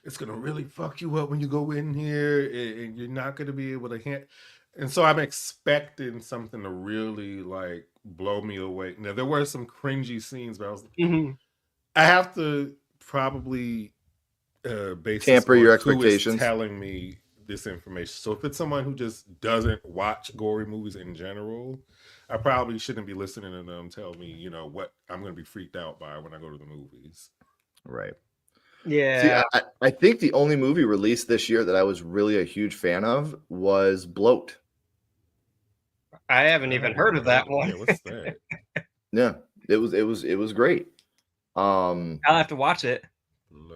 it's gonna really fuck you up when you go in here, and you're not gonna be able to And so I'm expecting something to really like blow me away. Now there were some cringy scenes, but I was I have to probably tamper your expectations. Who is telling me this information? So if it's someone who just doesn't watch gory movies in general, I probably shouldn't be listening to them tell me, you know, what I'm going to be freaked out by when I go to the movies. Right. Yeah. See, I think the only movie released this year that I was really a huge fan of was Bloat. I haven't even heard of that one. Yeah, what's that? Yeah, it was great. I'll have to watch it.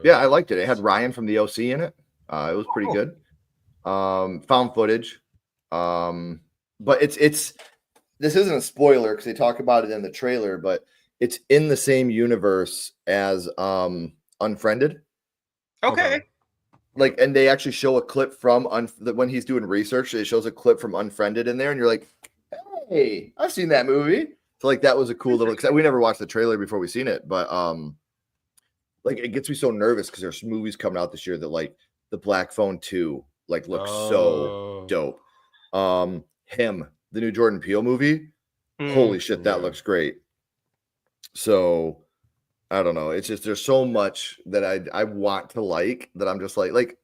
Yeah, I liked it. It had Ryan from the OC in it. It was pretty good. found footage. But it's this isn't a spoiler because they talk about it in the trailer, but it's in the same universe as Unfriended. Okay. Like, and they actually show a clip from when he's doing research. It shows a clip from Unfriended in there, and you're like, "Hey, I've seen that movie." So like that was a cool little. Cause we never watched the trailer before we seen it, but like it gets me so nervous because there's movies coming out this year that like the Black Phone 2 like looks so dope. Him, the new Jordan Peele movie. Holy shit, that looks great. So I don't know. It's just there's so much that I want to like that I'm just like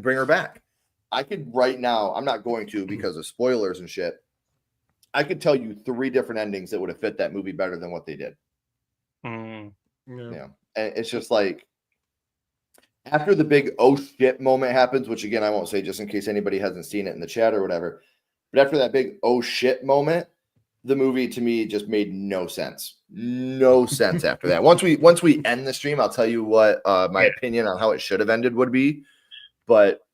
bring her back. I could right now, I'm not going to because of spoilers and shit. I could tell you 3 different endings that would have fit that movie better than what they did. Yeah. And it's just like after the big oh shit moment happens, which again I won't say just in case anybody hasn't seen it in the chat or whatever. But after that big oh shit moment, the movie to me just made no sense. No sense after that. Once we end the stream, I'll tell you what my opinion on how it should have ended would be. But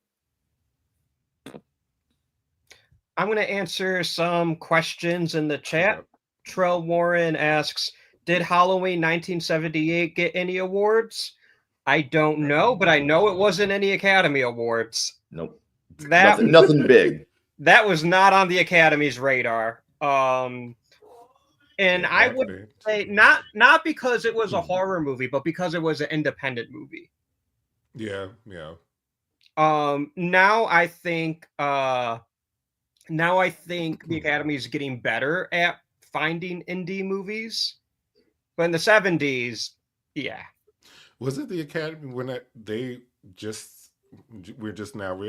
I'm going to answer some questions in the chat. Trell Warren asks, did Halloween 1978 get any awards? I don't know, but I know it wasn't any Academy Awards. Nope. Nothing big. That was not on the Academy's radar. And I would say not because it was a horror movie, but because it was an independent movie. Yeah. Now I think the Academy is getting better at finding indie movies. But in the 70s, yeah. Was it the Academy when we're just now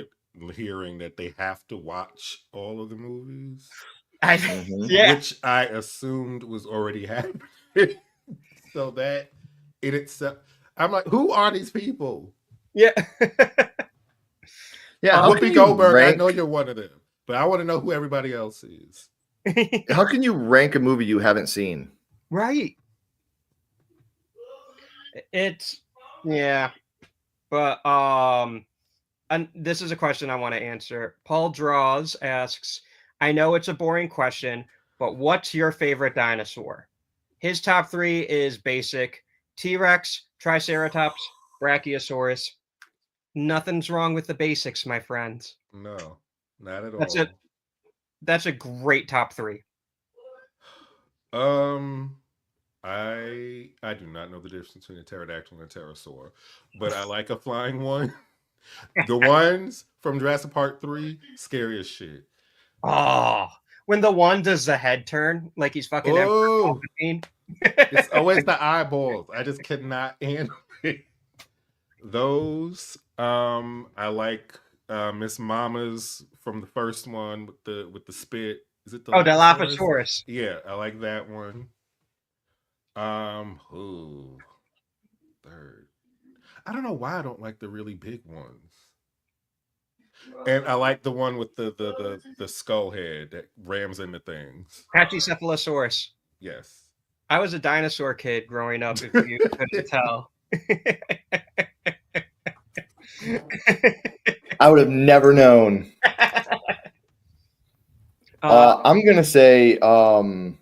hearing that they have to watch all of the movies? Yeah. Which I assumed was already happening. So that in itself, I'm like, who are these people? Yeah. Yeah. Whoopi Goldberg, I know you're one of them, but I want to know who everybody else is. How can you rank a movie you haven't seen? Right. It's yeah. But and this is a question I want to answer. Paul Draws asks, I know it's a boring question, but what's your favorite dinosaur? His top 3 is basic: T-Rex, Triceratops, Brachiosaurus. Nothing's wrong with the basics, my friends. No, not at all. That's a great top 3. I do not know the difference between a pterodactyl and a pterosaur, but I like a flying one. The ones from Jurassic Park 3, scary as shit. Oh, when the one does the head turn like he's fucking it's always the eyeballs. I just cannot handle it. Those I like Miss Mama's from the first one with the spit. Is it the Dilophosaurus? Yeah, I like that one. Third. I don't know why I don't like the really big ones. And I like the one with the skull head that rams into things. Pachycephalosaurus. Yes. I was a dinosaur kid growing up, if you couldn't tell. I would have never known. I'm gonna say I'm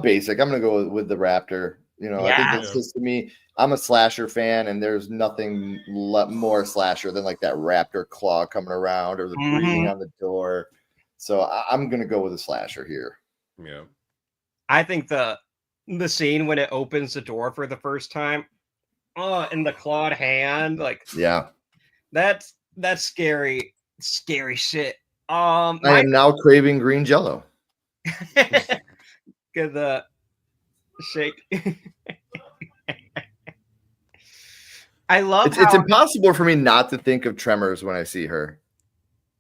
basic. I'm gonna go with the Raptor. I think that's just, to me, I'm a slasher fan, and there's nothing more slasher than like that raptor claw coming around or the breathing on the door. So I'm gonna go with a slasher here. Yeah. I think the scene when it opens the door for the first time, in the clawed hand, like that's scary shit. I am now craving green Jello. Get the shake. I love it's impossible for me not to think of Tremors when I see her.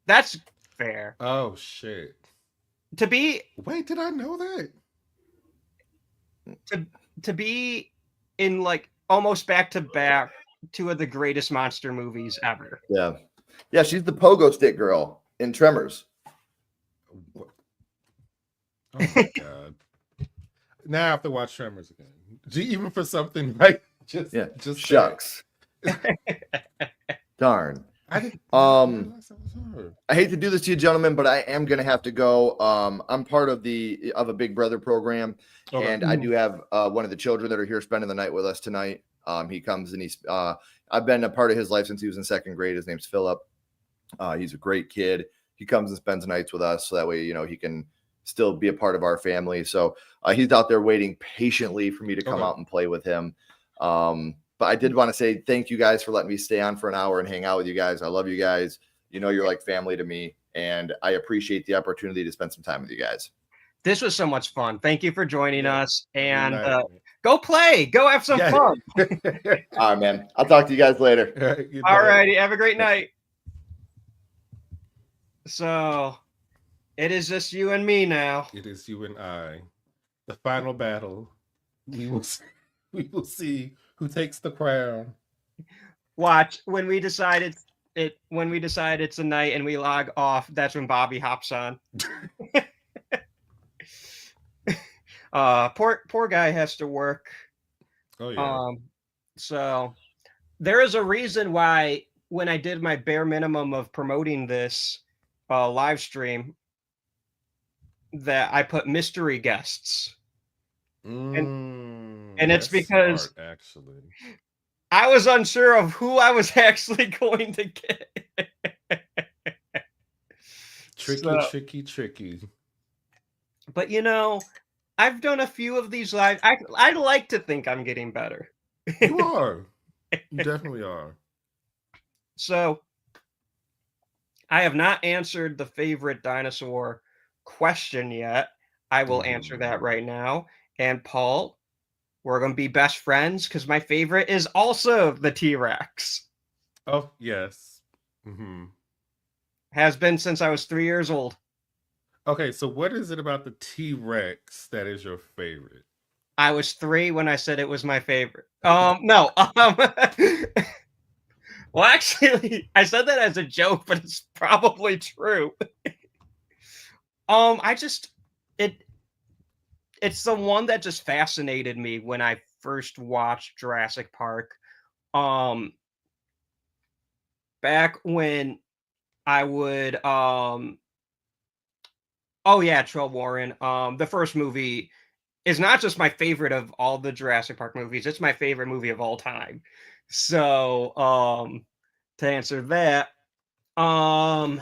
That's fair. Oh shit. Wait, did I know that? To be in like almost back to back 2 of the greatest monster movies ever. Yeah. Yeah, she's the pogo stick girl in Tremors. Oh my god. Now I have to watch Tremors again. Even for something like just shucks. Darn. I hate to do this to you, gentlemen, but I am going to have to go. I'm part of a Big Brother program, and I do have one of the children that are here spending the night with us tonight. He comes and I've been a part of his life since he was in second grade. His name's Philip. He's a great kid. He comes and spends nights with us, so that way, he can still be a part of our family. So he's out there waiting patiently for me to come out and play with him. But I did want to say thank you guys for letting me stay on for an hour and hang out with you guys. I love you guys. You're like family to me, and I appreciate the opportunity to spend some time with you guys. This was so much fun. Thank you for joining us, and go play. Go have some fun. All right, man. I'll talk to you guys later. All righty. Have a great night. So it is just you and me now. It is you and I. The final battle. We will see who takes the crown. Watch when we decide it's a night and we log off. That's when Bobby hops on. Poor guy has to work. Oh yeah. So there is a reason why when I did my bare minimum of promoting this live stream that I put mystery guests. And it's because smart, actually I was unsure of who I was actually going to get. Tricky. But I've done a few of these live. I'd like to think I'm getting better. You are. You definitely are. So I have not answered the favorite dinosaur question yet. I will answer that right now. And Paul, we're going to be best friends because my favorite is also the T-Rex. Oh, yes. Has been since I was 3 years old. Okay, so what is it about the T-Rex that is your favorite? I was 3 when I said it was my favorite. No. Well, actually, I said that as a joke, but it's probably true. It's the one that just fascinated me when I first watched Jurassic Park. Back when I would Trell Warren. The first movie is not just my favorite of all the Jurassic Park movies, it's my favorite movie of all time. So to answer that, but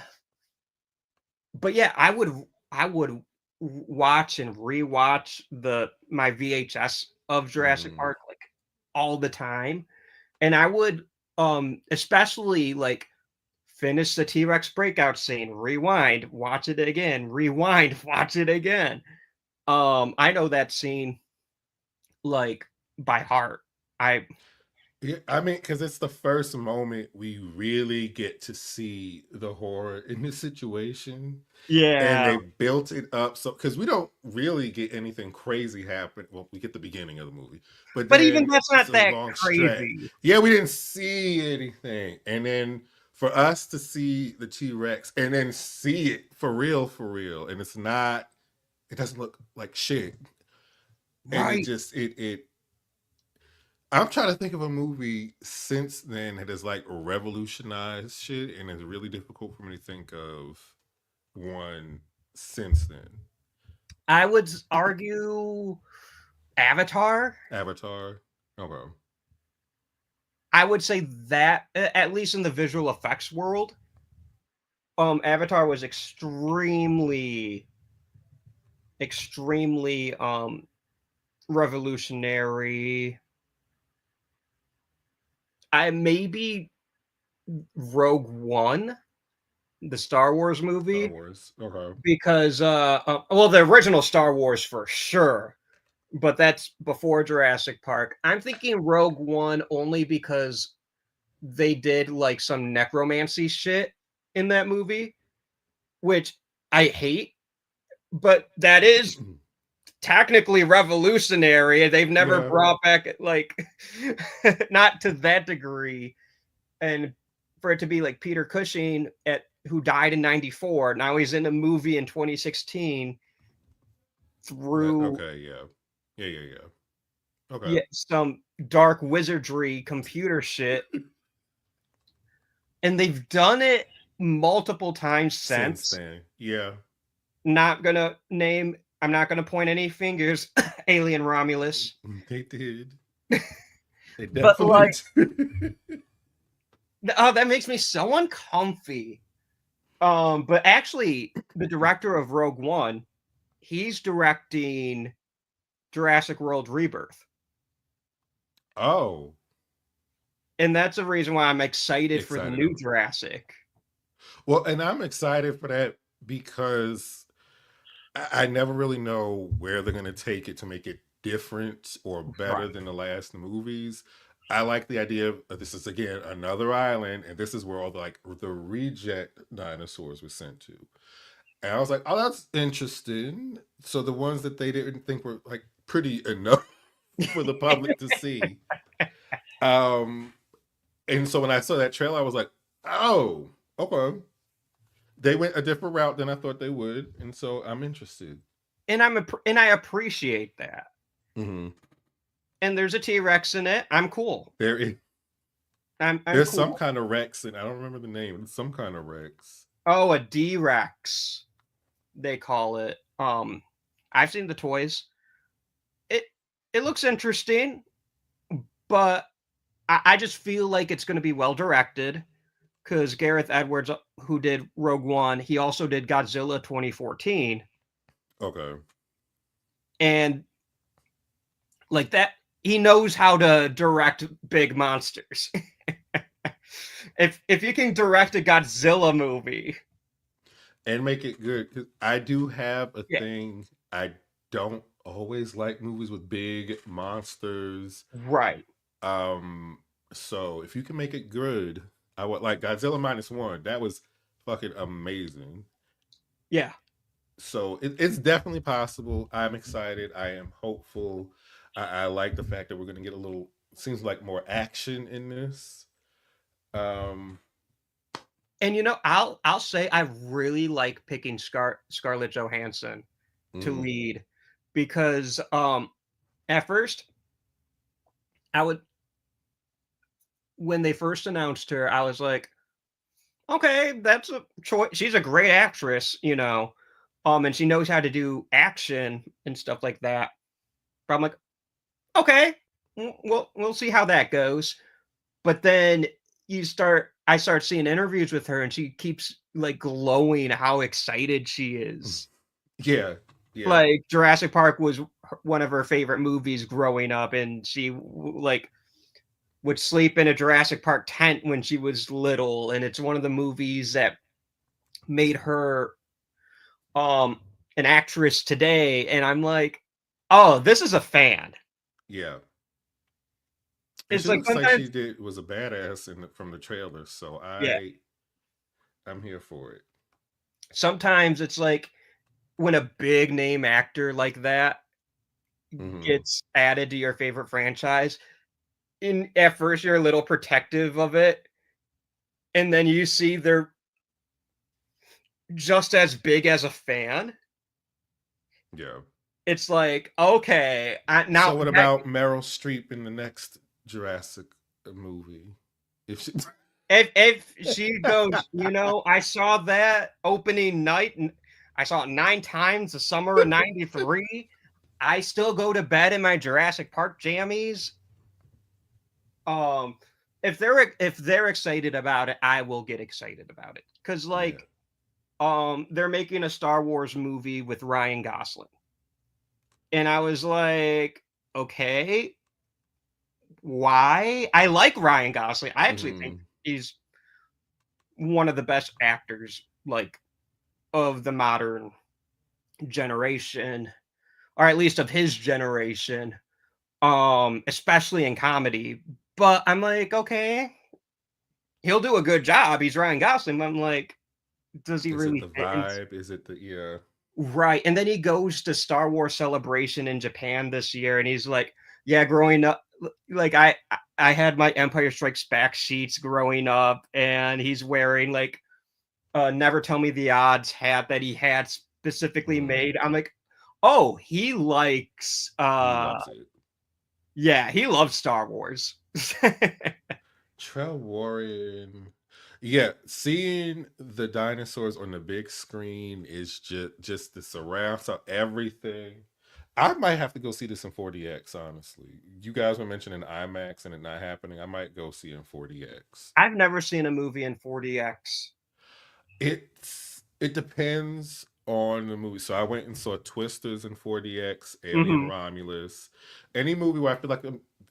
yeah, I would watch and rewatch my VHS of Jurassic Park like all the time, and I would especially like finish the T-Rex breakout scene, rewind, watch it again, rewind, watch it again. I know that scene like by heart. Yeah, I mean, because it's the first moment we really get to see the horror in this situation. Yeah. And they built it up so because we don't really get anything crazy happen. Well, we get the beginning of the movie, but even that's not that crazy. Stretch. Yeah, we didn't see anything, and then for us to see the T-Rex and then see it for real, and it doesn't look like shit. Right. And it I'm trying to think of a movie since then that has like revolutionized shit, and it's really difficult for me to think of one since then. I would argue Avatar. Okay. I would say that at least in the visual effects world, Avatar was extremely revolutionary. Maybe Rogue One, the Star Wars movie. Star Wars. Okay. Because the original Star Wars for sure, but that's before Jurassic Park. I'm thinking Rogue One only because they did like some necromancy shit in that movie, which I hate, but that is technically revolutionary. They've never brought back like not to that degree, and for it to be like Peter Cushing who died in 94, now he's in a movie in 2016 through okay some dark wizardry computer shit. and they've done it multiple times since. then. Yeah. I'm not gonna point any fingers. Alien Romulus. They did. They But like, definitely oh, that makes me so uncomfy. But actually, the director of Rogue One, he's directing Jurassic World Rebirth. Oh. And that's the reason why I'm excited for the new Jurassic. Well, and I'm excited for that because I never really know where they're going to take it to make it different or better than the last movies. I like the idea of this is, again, another island, and this is where all the reject dinosaurs were sent to. And I was like, oh, that's interesting. So the ones that they didn't think were like pretty enough for the public to see. And so when I saw that trailer, I was like, oh, okay. They went a different route than I thought they would, and so I'm interested. And I appreciate that. Mm-hmm. And there's a T-Rex in it. I'm cool. There's cool. some kind of Rex, and I don't remember the name. It's some kind of Rex. Oh, a D-Rex, they call it. I've seen the toys. It looks interesting, but I just feel like it's going to be well directed. Because Gareth Edwards, who did Rogue One, he also did Godzilla 2014. Okay. And like that, he knows how to direct big monsters. If you can direct a Godzilla movie and make it good, because I do have a thing. I don't always like movies with big monsters. Right. So if you can make it good, I would like Godzilla -1. That was fucking amazing. Yeah. So it's definitely possible. I'm excited. I am hopeful. I like the fact that we're going to get a little, seems like more action in this. And you know, I'll say I really like picking Scarlett Johansson to lead, because at first when they first announced her, I was like, okay, that's a choice. She's a great actress, you know, and she knows how to do action and stuff like that. But I'm like, okay, we'll see how that goes. But then I start seeing interviews with her, and she keeps like glowing how excited she is. Yeah. Like Jurassic Park was one of her favorite movies growing up, and she like would sleep in a Jurassic Park tent when she was little, and it's one of the movies that made her an actress today. And I'm like, oh, this is a fan. Yeah. It's she like looks like she was a badass from the trailer, so I'm here for it. Sometimes it's like when a big name actor like that gets added to your favorite franchise, at first you're a little protective of it, and then you see they're just as big as a fan. Yeah. It's like, okay, now. So what about Meryl Streep in the next Jurassic movie? If she goes, you know, I saw that opening night, and I saw it 9 times the summer of '93. I still go to bed in my Jurassic Park jammies. If they're excited about it, I will get excited about it. Because like, they're making a Star Wars movie with Ryan Gosling, and I was like, okay, why? I like Ryan Gosling. I actually think he's one of the best actors, like, of the modern generation, or at least of his generation, especially in comedy. But I'm like, okay, he'll do a good job. He's Ryan Gosling. But I'm like, does he really fit the vibe? Is it the right? And then he goes to Star Wars Celebration in Japan this year, and he's like, yeah, growing up, like I had my Empire Strikes Back sheets growing up, and he's wearing like Never Tell Me the Odds hat that he had specifically made. I'm like, oh, he likes he loves it. Yeah, he loves Star Wars. Trell Warren. Yeah, seeing the dinosaurs on the big screen is just the surround sound, everything. I might have to go see this in 4DX, honestly. You guys were mentioning IMAX and it not happening. I might go see it in 4DX. I've never seen a movie in 4DX. It depends on the movie. So I went and saw Twisters in 4DX, Alien Romulus. Any movie where I feel like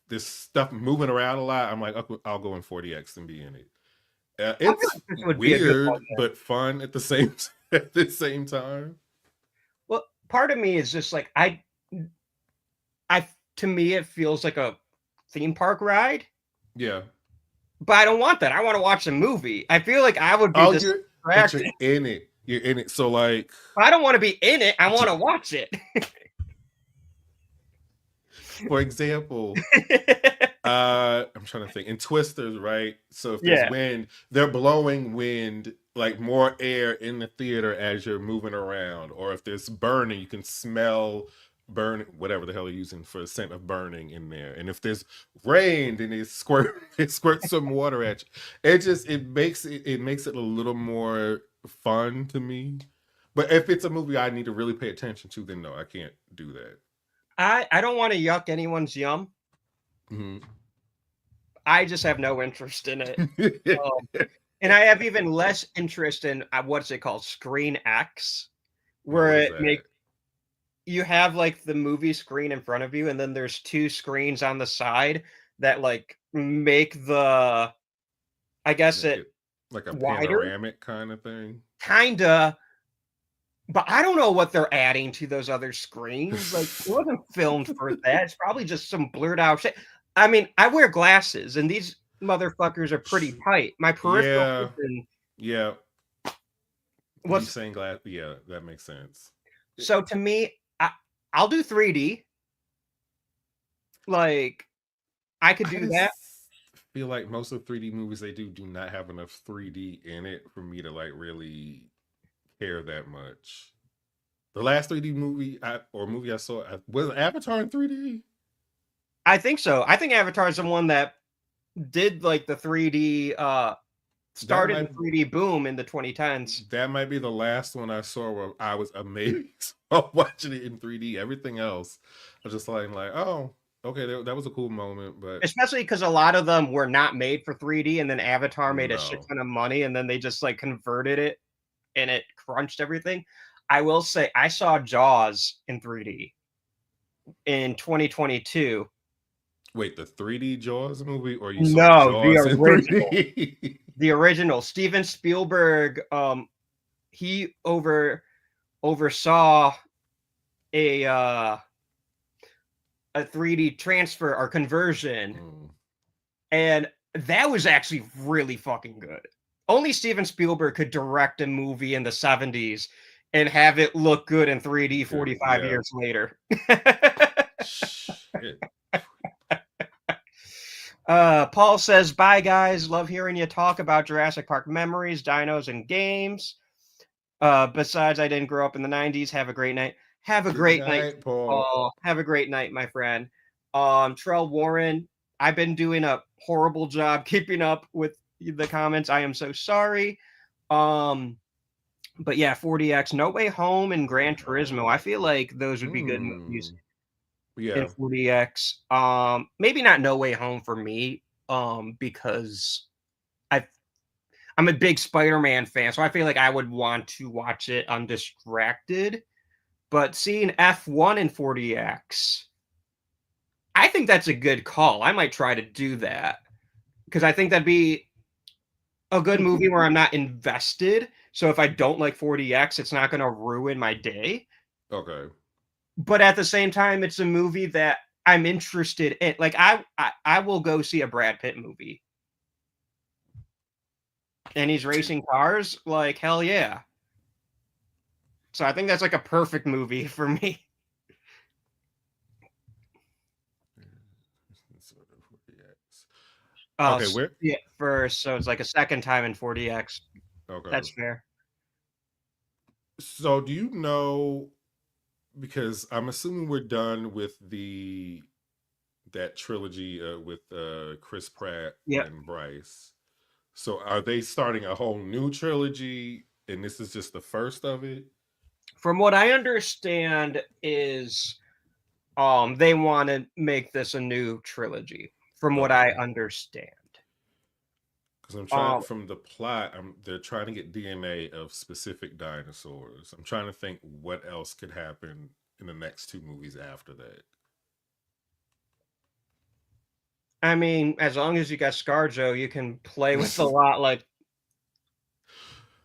this stuff moving around a lot, I'm like, I'll go in 4DX and be in it. It's weird but fun at the same time. Well, part of me is just like to me it feels like a theme park ride. Yeah. But I don't want that. I want to watch a movie. I feel like I would be distracted. You're in it. You're in it. So like I don't want to be in it. I want to watch it. For example, I'm trying to think. In Twisters, right? So if there's wind, they're blowing wind, like more air in the theater as you're moving around. Or if there's burning, you can smell burning, whatever the hell they're using for the scent of burning in there. And if there's rain, then it squirts some water at you. It makes it a little more fun to me. But if it's a movie I need to really pay attention to, then no, I can't do that. I don't want to yuck anyone's yum. I just have no interest in it. And I have even less interest in what's it called, Screen X, where you have like the movie screen in front of you, and then there's two screens on the side that like make the, I guess like a wider, panoramic kind of thing. Kinda. But I don't know what they're adding to those other screens. Like, it wasn't filmed for that. It's probably just some blurred out shit. I mean, I wear glasses, and these motherfuckers are pretty tight. My peripheral vision. Yeah. What's saying glass? Yeah, that makes sense. So to me, I'll do 3D. Like, I could do that. I feel like most of the 3D movies they do not have enough 3D in it for me to like really care that much. The last 3D movie I saw was Avatar in 3D. I think so. I think Avatar is the one that did like the 3D started the 3D boom in the 2010s. That might be the last one I saw where I was amazed watching it in 3D. Everything else, I was just like, oh, okay, that was a cool moment. But especially because a lot of them were not made for 3D, and then Avatar made a shit ton of money, and then they just like converted it, and it crunched everything. I will say I saw Jaws in 3D in 2022. Wait, the 3D Jaws movie, or you saw Jaws the original? In 3D? The original. Steven Spielberg, he oversaw a 3D transfer or conversion, and that was actually really fucking good. Only Steven Spielberg could direct a movie in the 70s and have it look good in 3D 45 years later. Shit. Paul says, bye guys. Love hearing you talk about Jurassic Park memories, dinos, and games. Besides, I didn't grow up in the 90s. Have a great night. Have a great night, Paul. Have a great night, my friend. Trell Warren, I've been doing a horrible job keeping up with the comments. I am so sorry. But yeah, 4DX, No Way Home, and Gran Turismo. I feel like those would be good movies. Yeah. In 4DX. Maybe not No Way Home for me, because I'm a big Spider-Man fan, so I feel like I would want to watch it undistracted. But seeing F1 in 4DX, I think that's a good call. I might try to do that, because I think that'd be a good movie where I'm not invested. So if I don't like 4DX, it's not going to ruin my day. Okay. But at the same time, it's a movie that I'm interested in. Like, I will go see a Brad Pitt movie. And he's racing cars. Like, hell yeah. So I think that's like a perfect movie for me. Okay, first, so it's like a second time in 4DX. Okay. That's fair. So do you know, because I'm assuming we're done with that trilogy with Chris Pratt and Bryce. So are they starting a whole new trilogy and this is just the first of it? From what I understand is they want to make this a new trilogy, from what I understand. Because I'm trying from the plot, they're trying to get DNA of specific dinosaurs. I'm trying to think what else could happen in the next 2 movies after that. I mean, as long as you got ScarJo, you can play with a lot. Like,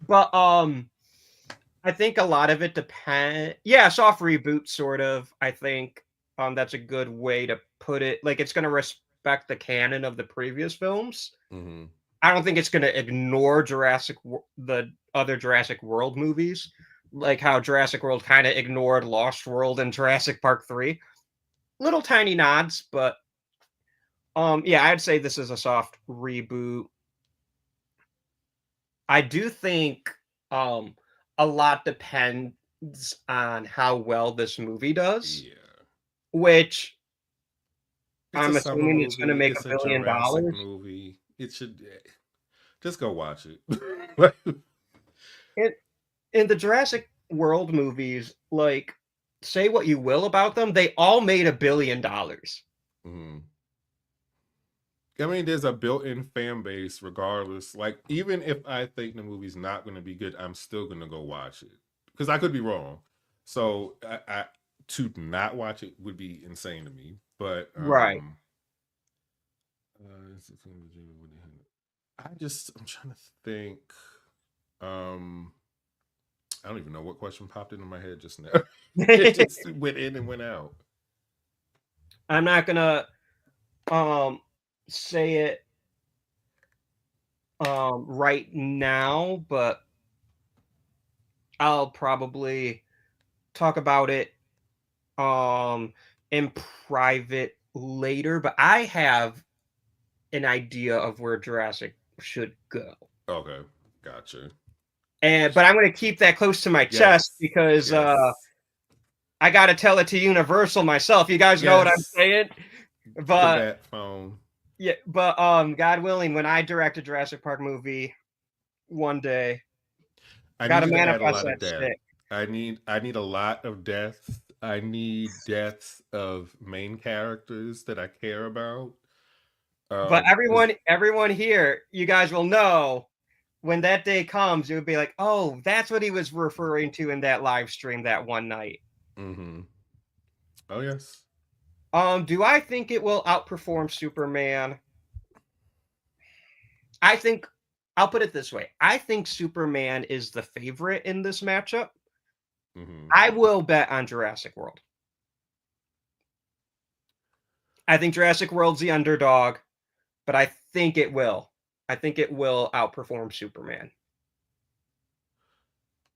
but I think a lot of it depends. Yeah, soft reboot, sort of. I think that's a good way to put it. Like, it's going to respect the canon of the previous films. Mm-hmm. I don't think it's going to ignore the other Jurassic World movies, like how Jurassic World kind of ignored Lost World and Jurassic Park 3. Little tiny nods, but yeah, I'd say this is a soft reboot. I do think a lot depends on how well this movie does. Yeah. Which it's I'm assuming it's going to make $1 billion. Movie. It should just go watch it. In the Jurassic World movies, like, say what you will about them, they all made $1 billion. Mm-hmm. I mean, there's a built-in fan base regardless. Like, even if I think the movie's not going to be good, I'm still going to go watch it. Because I could be wrong. So, I to not watch it would be insane to me. But, right. I'm trying to think. I don't even know what question popped into my head just now. It just went in and went out. I'm not gonna say it right now, but I'll probably talk about it in private later. But I have an idea of where Jurassic should go. Okay, gotcha. But I'm going to keep that close to my chest because I got to tell it to Universal myself. You guys know what I'm saying? But the bat phone. Yeah, but God willing, when I direct a Jurassic Park movie one day, I gotta need to add a manifest lot of that death. stick. I need a lot of death. I need deaths of main characters that I care about. But everyone here, you guys will know when that day comes, it would be like, oh, that's what he was referring to in that live stream that one night. Mm-hmm. Oh yes. Do I think it will outperform Superman? I think I'll put it this way. I think Superman is the favorite in this matchup. Mm-hmm. I will bet on Jurassic World. I think Jurassic World's the underdog, but I think it will. I think it will outperform Superman.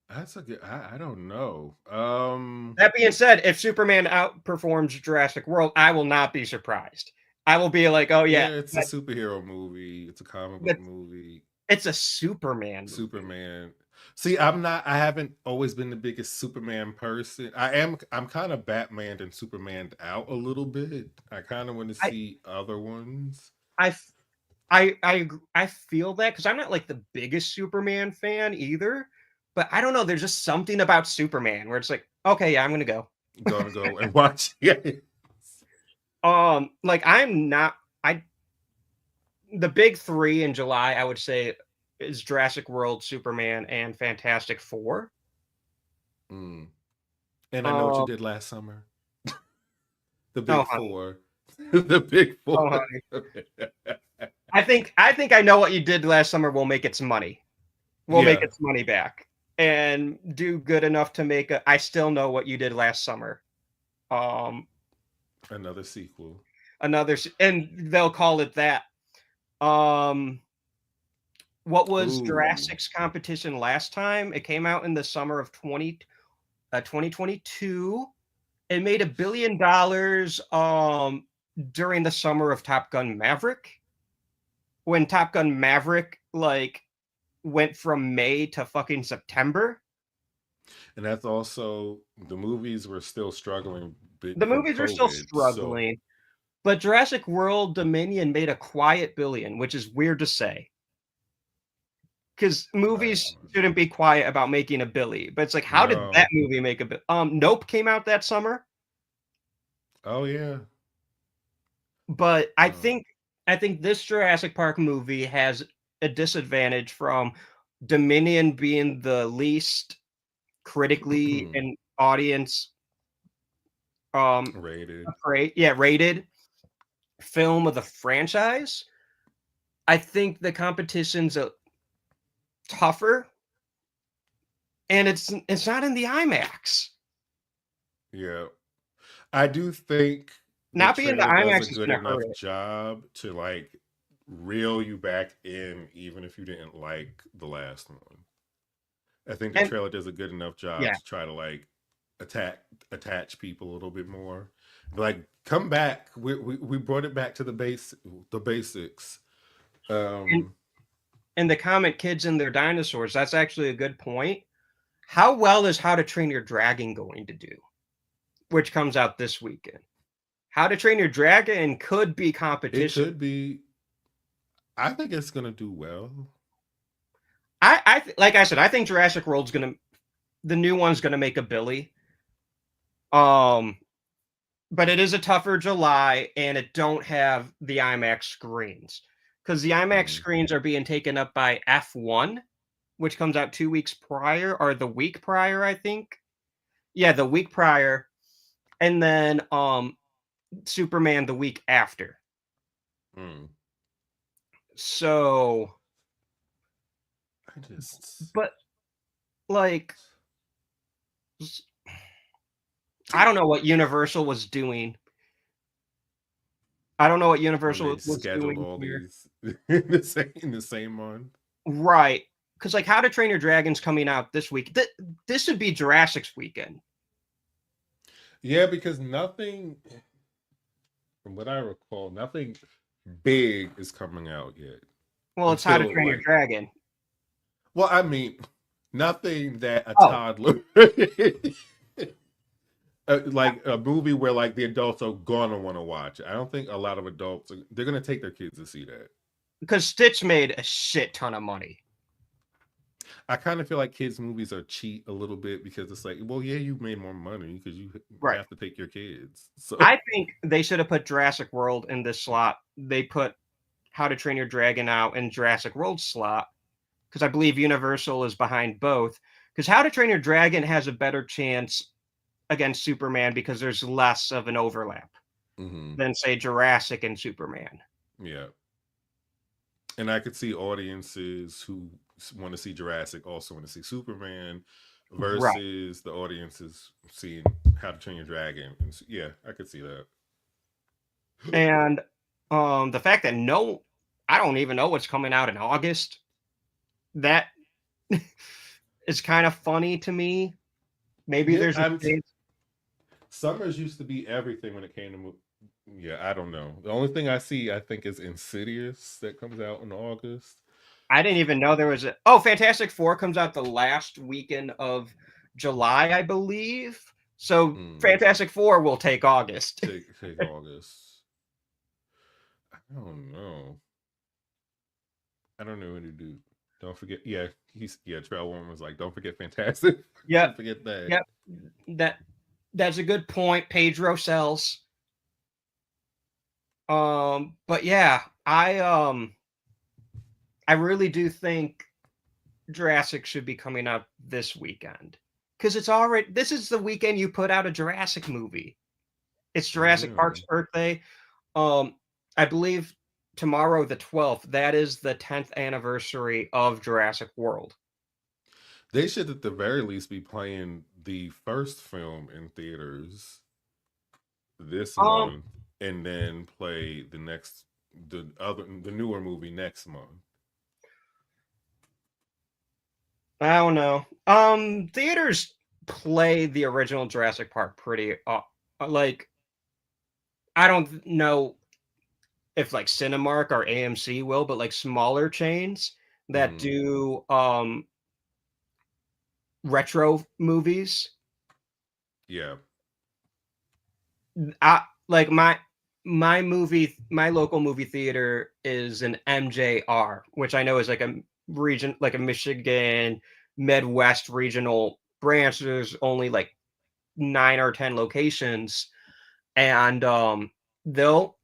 That's a good. I don't know. That being said, if Superman outperforms Jurassic World, I will not be surprised. I will be like, oh yeah, it's a superhero movie. It's a comic book movie. It's a Superman movie. Superman. See, I haven't always been the biggest Superman person. I'm kind of Batman and Superman out a little bit. I kind of want to see other ones. I feel that because I'm not like the biggest Superman fan either. But I don't know. There's just something about Superman where it's like, okay, yeah, I'm gonna go. Gonna go and watch. Yeah. Like the big 3 in July, I would say, is Jurassic World, Superman, and Fantastic Four. And I know what you did last summer. The big 4. The big 4. Oh, I think I know what you did last summer will make its money. Will make its money back. And do good enough to make I still know what you did last summer. Another sequel. And they'll call it that. What was Jurassic's competition last time? It came out in the summer of 2022. It made $1 billion during the summer of Top Gun Maverick. When Top Gun Maverick went from May to fucking September. And that's also the movies were still struggling. The movies are still struggling. But Jurassic World Dominion made a quiet $1 billion, which is weird to say. because movies shouldn't be quiet about making a Billy. But it's like, how did that movie make a Billy? Nope came out that summer. Oh yeah. But I think this Jurassic Park movie has a disadvantage from Dominion being the least critically and audience rated. Rated film of the franchise. I think the competition's tougher, and it's not in the IMAX. Yeah, I do think not being the IMAX does a is good gonna enough hurt it. job to like reel you back in, even if you didn't like the last one. I think the trailer does a good enough job to try to like attach people a little bit more. Like, come back. We brought it back to the basics. And the comment Kids and Their Dinosaurs, that's actually a good point. How well is How to Train Your Dragon going to do? Which comes out this weekend. How to Train Your Dragon could be competition. It could be. I think it's gonna do well. Like I said, I think Jurassic World's the new one's gonna make a Billy. But it is a tougher July, and it don't have the IMAX screens because the IMAX screens are being taken up by F1, which comes out 2 weeks prior, or the week prior, I think. Yeah, the week prior, and then Superman the week after. So, but like, I don't know what Universal was doing. I don't know what Universal was doing all here. These in the same month. Right. Because like How to Train Your Dragon's coming out this week. This would be Jurassic's weekend. Yeah, because nothing, from what I recall, nothing big is coming out yet. Well, it's How to Train Your Dragon. Well, I mean, nothing that a toddler, like a movie where like the adults are gonna want to watch. I don't think a lot of adults they're gonna take their kids to see that. Because Stitch made a shit ton of money. I kind of feel like kids' movies are cheat a little bit because it's like, well, yeah, you made more money because you have to take your kids. So I think they should have put Jurassic World in this slot. They put How to Train Your Dragon out in Jurassic World slot because I believe Universal is behind both. Because How to Train Your Dragon has a better chance against Superman because there's less of an overlap than say Jurassic and Superman. Yeah. And I could see audiences who want to see Jurassic also want to see Superman versus the audiences seeing How to Train Your Dragon. And yeah, I could see that. And the fact that I don't even know what's coming out in August. That is kind of funny to me. Maybe there's summers used to be everything when it came to movies. Yeah, I don't know. The only thing I see, I think, is Insidious that comes out in August. I didn't even know there was Fantastic Four comes out the last weekend of July, I believe. So Fantastic Four will take August. Take August. I don't know. I don't know what to do. Don't forget. Yeah, Trail One was like, don't forget Fantastic. Yeah, don't forget that. Yep, that's a good point. Pedro sells. But yeah, I really do think Jurassic should be coming out this weekend because this is the weekend you put out a Jurassic movie. It's Jurassic Park's birthday. I believe tomorrow, the 12th, that is the 10th anniversary of Jurassic World. They should at the very least be playing the first film in theaters this month and then play the newer movie next month. I don't know. Theaters play the original Jurassic Park pretty like I don't know if like Cinemark or AMC will, but like smaller chains that do retro movies. Yeah. Like my local movie theater is an MJR, which I know is like a region, like a Michigan Midwest regional branch. There's only like 9 or 10 locations, and they'll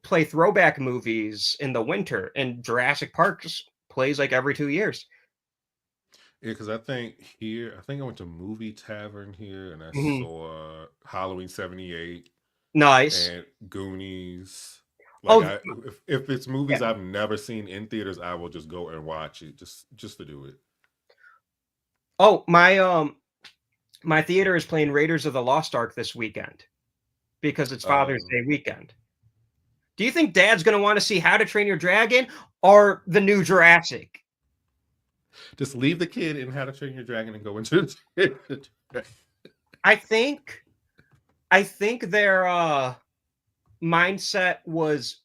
play throwback movies in the winter, and Jurassic Park plays like every 2 years. Yeah, because I think I went to Movie Tavern here and I Mhm. saw Halloween 78 Nice. and Goonies. Oh, Like if it's movies yeah. I've never seen in theaters, I will just go and watch it just to do it. Oh, my theater is playing Raiders of the Lost Ark this weekend because it's Father's Day weekend. Do you think Dad's gonna want to see How to Train Your Dragon or the new Jurassic? Just leave the kid in How to Train Your Dragon and go into the I think their mindset was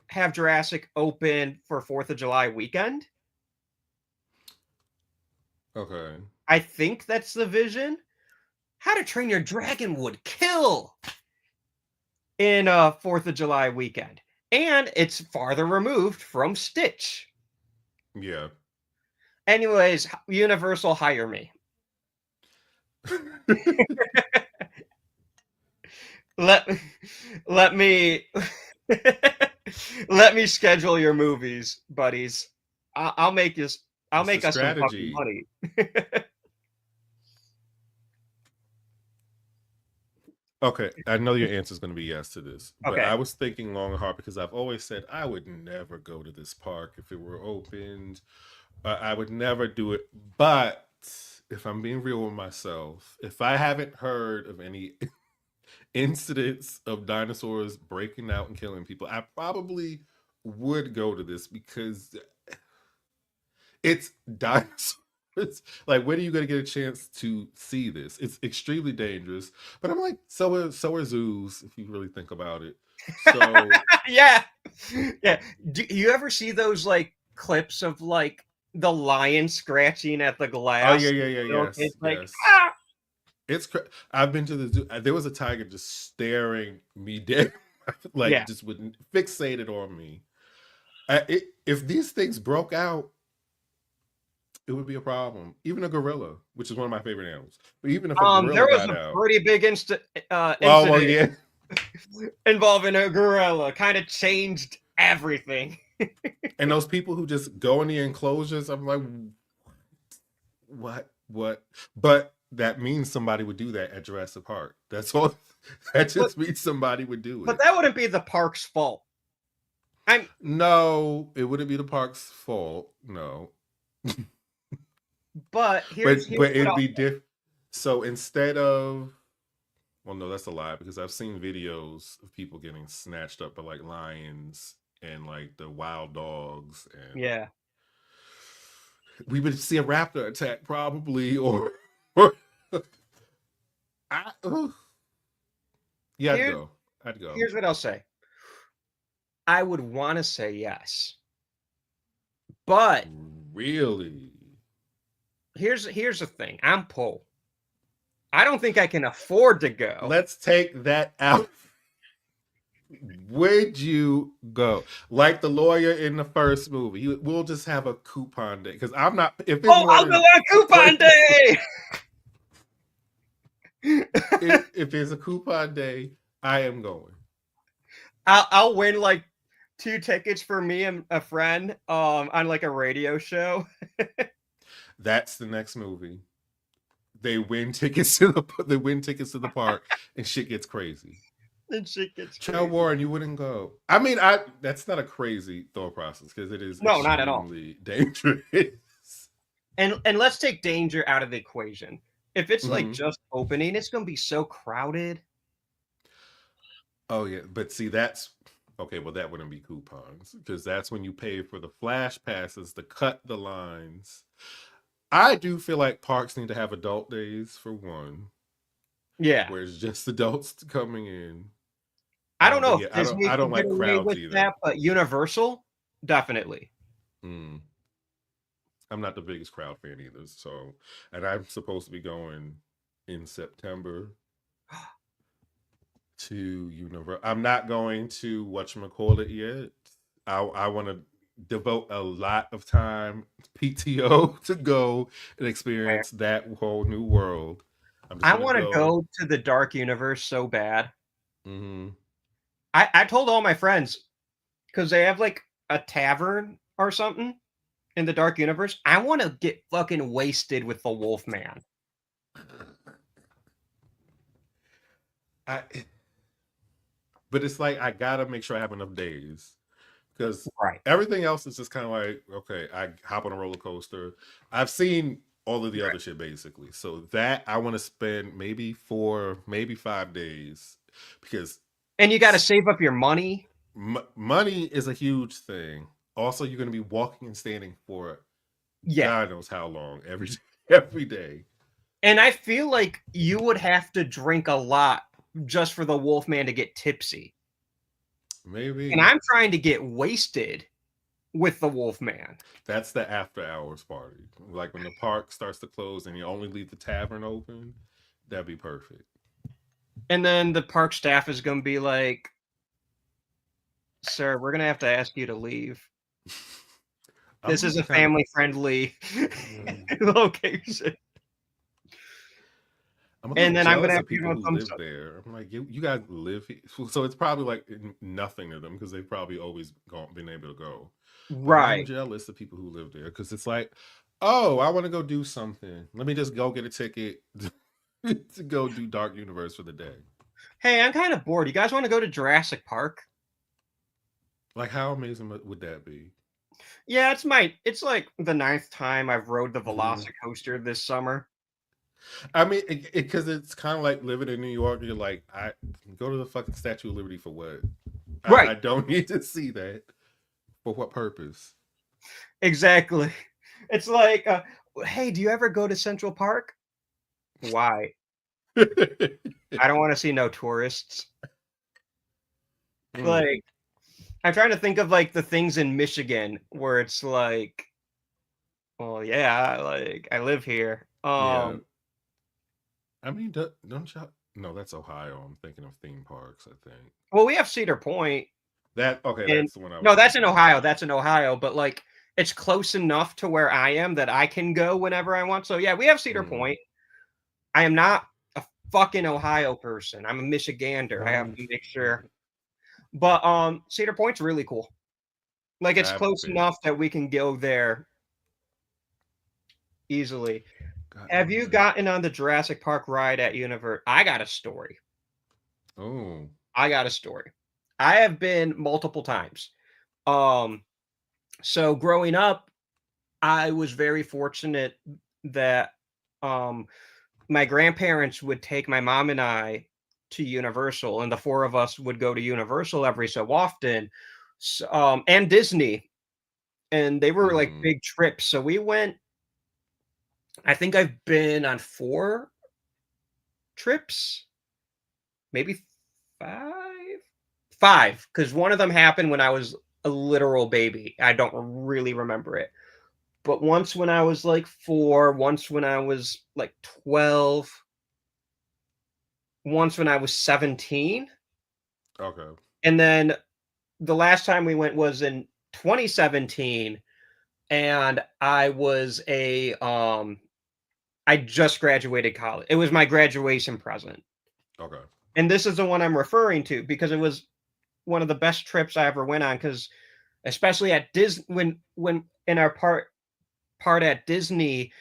have Jurassic open for 4th of July weekend. Okay. I think that's the vision. How to Train Your Dragon would kill in 4th of July weekend. And it's farther removed from Stitch. Yeah. Anyways, Universal, hire me. let me let me schedule your movies, buddies. I'll make us some fucking money. Okay, I know your answer is going to be yes to this, but Okay. I was thinking long and hard because I've always said I would never go to this park if it were opened. I would never do it. But if I'm being real with myself, if I haven't heard of any incidents of dinosaurs breaking out and killing people, I probably would go to this because it's dinosaurs. Like, when are you going to get a chance to see this? It's extremely dangerous. But I'm like, so are zoos, if you really think about it. So yeah. Do you ever see those like clips of like the lion scratching at the glass? Oh yeah, yes, it's like, yes. ah! It's I've been to the zoo. There was a tiger just staring me dead, like just fixated on me. If these things broke out, it would be a problem. Even a gorilla, which is one of my favorite animals, but even if a gorilla there was got a out, pretty big incident yeah, involving a gorilla, kind of changed everything. and those people who just go in the enclosures, I'm like, what? But that means somebody would do that at Jurassic Park. That's all. That just means somebody would do it. But that wouldn't be the park's fault. No, it wouldn't be the park's fault. No. But it'd be different. So instead of, well, no, that's a lie because I've seen videos of people getting snatched up by like lions and like the wild dogs, and yeah, we would see a raptor attack probably, or I'd go. I'd go. Here's what I'll say. I would want to say yes, but really, here's the thing. I'm poor. I don't think I can afford to go. Let's take that out. Would you go like the lawyer in the first movie? We'll just have a coupon day because I'm not. If it's I'll go on coupon day. if it's a coupon day, I am going. I'll win like 2 tickets for me and a friend on like a radio show. That's the next movie. They win tickets to the park and shit gets crazy. And shit gets crazy. Joe Warren, you wouldn't go. I mean, that's not a crazy thought process because it is not at all dangerous. And let's take danger out of the equation. If it's like just opening, it's gonna be so crowded. Oh yeah, but see, that's okay. Well, that wouldn't be coupons because that's when you pay for the flash passes to cut the lines. I do feel like parks need to have adult days for one. Yeah, where it's just adults coming in. I don't know. Yeah, I don't like crowds either. That, but Universal, definitely. I'm not the biggest crowd fan either. So, and I'm supposed to be going in September to Universal. I'm not going to whatchamacallit yet. I want to devote a lot of time, PTO, to go and experience that whole new world. I want to go to the Dark Universe so bad. Mm-hmm. I told all my friends, because they have like a tavern or something in the Dark Universe. I want to get fucking wasted with the Wolfman. But it's like I gotta make sure I have enough days, because Right. everything else is just kind of like, okay, I hop on a roller coaster. I've seen all of the other shit basically, so that I want to spend maybe 4, maybe 5 days, because and you got to save up your money. Money is a huge thing. Also, you're going to be walking and standing for God knows how long every day. And I feel like you would have to drink a lot just for the Wolfman to get tipsy. Maybe. And I'm trying to get wasted with the Wolfman. That's the after hours party. Like when the park starts to close and you only leave the tavern open, that'd be perfect. And then the park staff is going to be like, sir, we're going to have to ask you to leave. This is a family-friendly location. And then I'm gonna have people who live there. I'm like, you guys live here, so it's probably like nothing to them because they've probably always been able to go. Right. I'm jealous of people who live there because it's like, oh, I want to go do something. Let me just go get a ticket to go do Dark Universe for the day. Hey, I'm kind of bored. You guys want to go to Jurassic Park? Like, how amazing would that be? Yeah, it's like the 9th time I've rode the Velocicoaster this summer. I mean, because it's kind of like living in New York. You're like, I go to the fucking Statue of Liberty for what? Right. I don't need to see that. For what purpose? Exactly. It's like, hey, do you ever go to Central Park? Why? I don't want to see no tourists. Like, I'm trying to think of like the things in Michigan where it's like, well, yeah, like I live here. Yeah. I mean, don't y'all? No, that's Ohio. I'm thinking of theme parks, I think. Well, we have Cedar Point. That's the one I was No, that's in Ohio. That's in Ohio, but like it's close enough to where I am that I can go whenever I want. So yeah, we have Cedar Point. I am not a fucking Ohio person. I'm a Michigander. I have to make sure. But Cedar Point's really cool. Like it's close enough that we can go there easily. Have you gotten on the Jurassic Park ride at Universal? I got a story. Oh. I got a story. I have been multiple times. So growing up, I was very fortunate that my grandparents would take my mom and I to Universal, and the 4 of us would go to Universal every so often, and Disney. And they were like big trips. So we went, I think I've been on 4 trips, maybe 5, because one of them happened when I was a literal baby. I don't really remember it. But once when I was like 4, once when I was like 12, once when I was 17. Okay. And then the last time we went was in 2017, and I was I just graduated college. It was my graduation present. Okay. And this is the one I'm referring to because it was one of the best trips I ever went on, because especially at Disney, when in our part at Disney,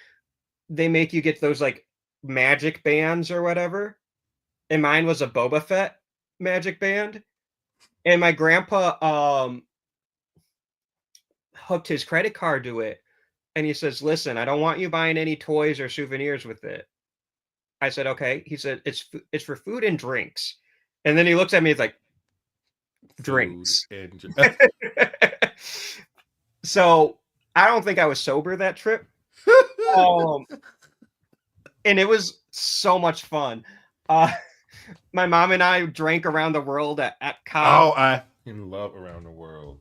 they make you get those like magic bands or whatever. And mine was a Boba Fett magic band. And my grandpa hooked his credit card to it. And he says, listen, I don't want you buying any toys or souvenirs with it. I said, okay. He said, it's for food and drinks. And then he looks at me, he's like, drinks. So I don't think I was sober that trip. And it was so much fun. My mom and I drank around the world at Oh, I love Around the World.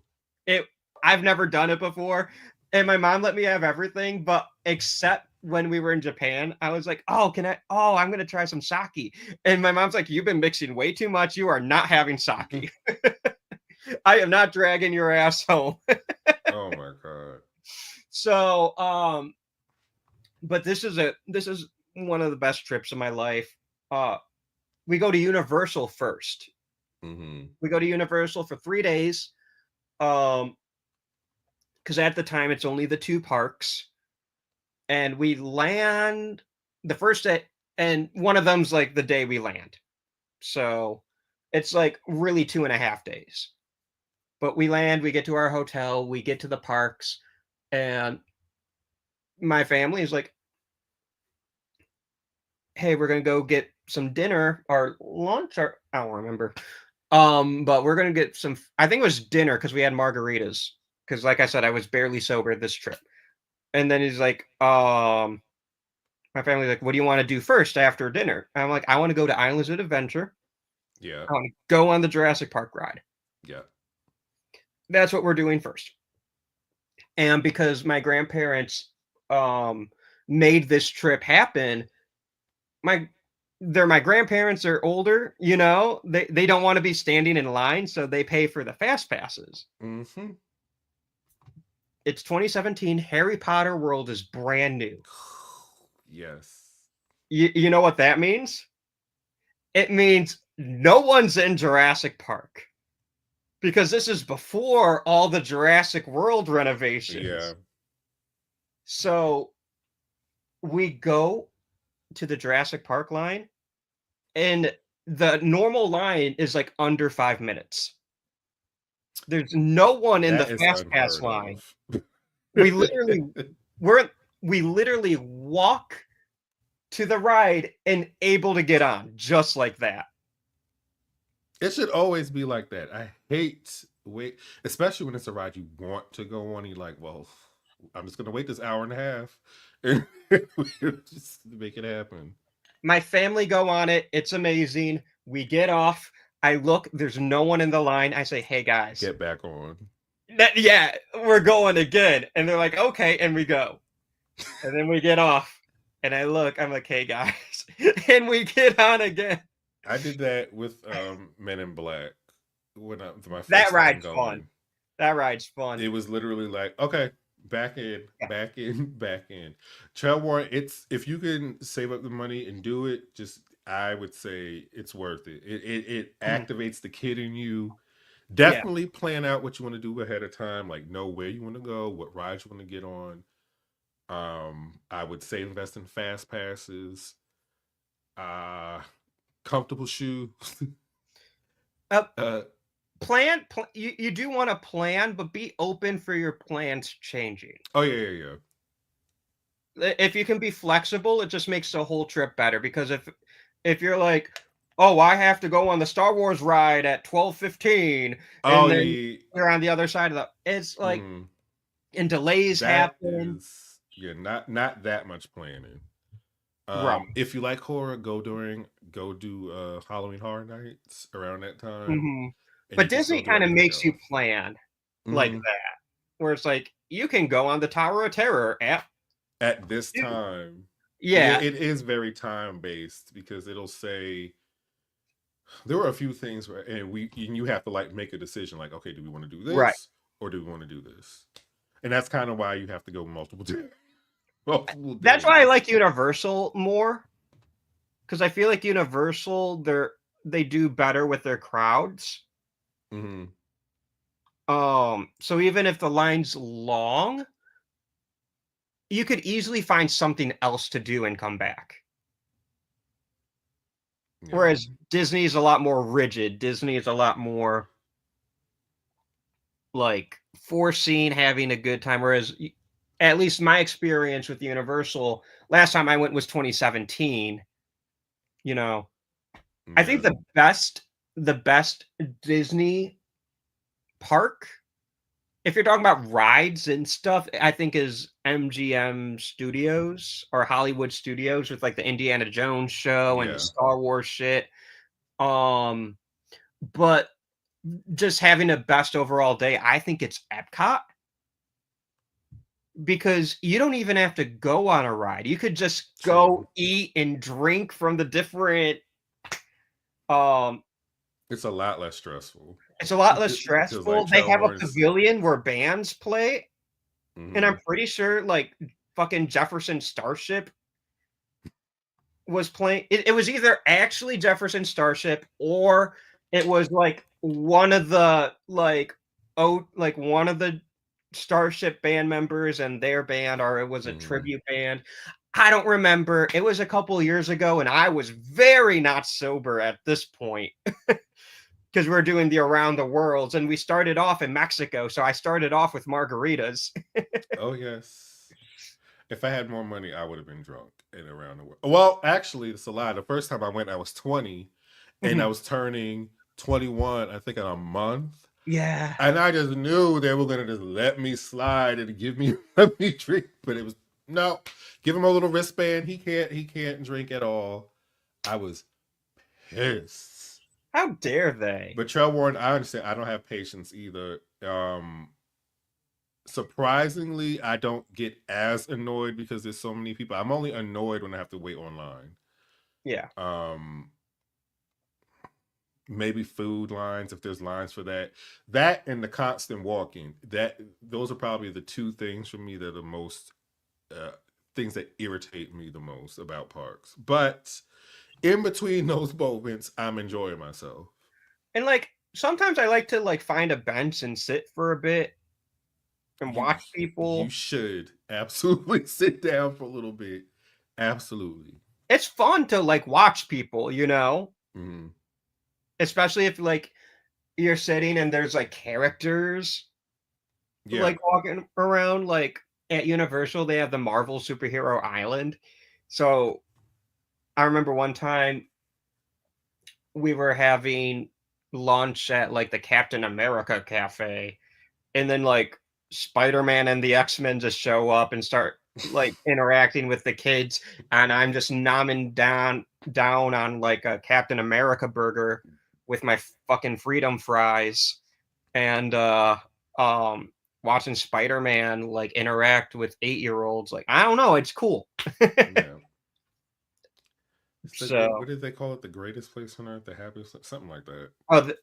I've never done it before. And my mom let me have everything, but except when we were in Japan, I was like, I'm going to try some sake. And my mom's like, you've been mixing way too much. You are not having sake. I am not dragging your ass home. Oh So, but this is one of the best trips of my life. We go to Universal first. We go to Universal for 3 days. Because at the time it's only the 2 parks, and we land the first day, and one of them's like the day we land. So it's like really 2.5 days. But we land, we get to our hotel, we get to the parks, and my family is like, hey, we're gonna go get some dinner or lunch, or I don't remember. But we're gonna get some, I think it was dinner because we had margaritas. Because like I said, I was barely sober this trip. And then he's like, my family's like, what do you want to do first after dinner? And I'm like, I want to go to Islands of Adventure. Yeah. I want to go on the Jurassic Park ride. Yeah. That's what we're doing first. And because my grandparents made this trip happen, they're my grandparents, they're older, you know, they don't want to be standing in line, so they pay for the fast passes. It's 2017. Harry Potter World is brand new. Yes. You know what that means? It means no one's in Jurassic Park. Because this is before all the Jurassic World renovations. Yeah. So we go to the Jurassic Park line, and the normal line is like under 5 minutes. There's no one in the fast pass line. We literally walk to the ride and able to get on just like that. It should always be like that. I hate wait, especially when it's a ride you want to go on. You're like, well, I'm just gonna wait this hour and a half and just make it happen. My family go on it. It's amazing. We get off. I look. There's no one in the line. I say, "Hey guys, get back on." Yeah, we're going again. And they're like, "Okay," and we go. And then we get off. And I look. I'm like, "Hey guys," and we get on again. I did that with Men in Black when my first that time ride's going. fun. That ride's fun. It was literally like, okay, back in, back in, back in. Trail Warren, it's if you can save up the money and do it, just I would say it's worth it. It activates the kid in you. Definitely plan out what you want to do ahead of time, like know where you want to go, what rides you want to get on. I would say invest in fast passes. Comfortable shoes. You do want to plan, but be open for your plans changing. Oh yeah. If you can be flexible, it just makes the whole trip better. Because if you're like, oh, I have to go on the Star Wars ride at 12:15, and then you're on the other side of it's like, and delays happen. Not that much planning. If you like horror, go do Halloween Horror Nights around that time. But Disney kind of makes you plan like that, where it's like you can go on the Tower of Terror at this time. Yeah, it is very time based because it'll say there were a few things where you have to like make a decision like, okay, do we want to do this or do we want to do this? And that's kind of why you have to go multiple days. That's why I like Universal more, because I feel like Universal they do better with their crowds. So even if the line's long, you could easily find something else to do and come back. Whereas Disney is a lot more rigid. Disney is a lot more like forcing having a good time. Whereas at least my experience with Universal, last time I went was 2017. You know, I think the best Disney park, if you're talking about rides and stuff, I think is MGM Studios or Hollywood Studios with like the Indiana Jones show and the Star Wars shit. But just having a best overall day, I think it's Epcot. Because you don't even have to go on a ride. You could just go eat and drink from the different it's a lot less stressful. It's a lot less stressful. They have a pavilion where bands play. and I'm pretty sure like fucking Jefferson Starship was playing. It was either actually Jefferson Starship or it was like one of the like one of the Starship band members and their band, or it was a tribute band. I don't remember. It was a couple years ago, and I was very not sober at this point because we're doing the Around the Worlds, and we started off in Mexico. So I started off with margaritas. Oh yes. If I had more money, I would have been drunk and around the world. Well, actually, it's a lie. The first time I went, I was 20, and I was turning 21. I think in a month. Yeah. And I just knew they were gonna just let me slide and let me drink, but it was no. Give him a little wristband. He can't drink at all. I was pissed. How dare they? But Trell Warren, I understand. I don't have patience either. Surprisingly, I don't get as annoyed because there's so many people. I'm only annoyed when I have to wait online. Yeah. Maybe food lines, if there's lines for that. That and the constant walking. Those are probably the two things for me that are the most things that irritate me the most about parks. But in between those moments, I'm enjoying myself. And like sometimes I like to like find a bench and sit for a bit and watch people. You should absolutely sit down for a little bit. Absolutely. It's fun to like watch people, you know? Mm-hmm. Especially if like you're sitting and there's like characters like walking around. Like at Universal, they have the Marvel Superhero Island. So I remember one time we were having lunch at like the Captain America Cafe, and then like Spider-Man and the X-Men just show up and start like interacting with the kids, and I'm just nomming down on like a Captain America burger with my fucking freedom fries, and watching Spider-Man like interact with 8-year-olds. Like, I don't know, it's cool. Yeah. So what did they call it? The greatest place on earth, the happiest, something like that.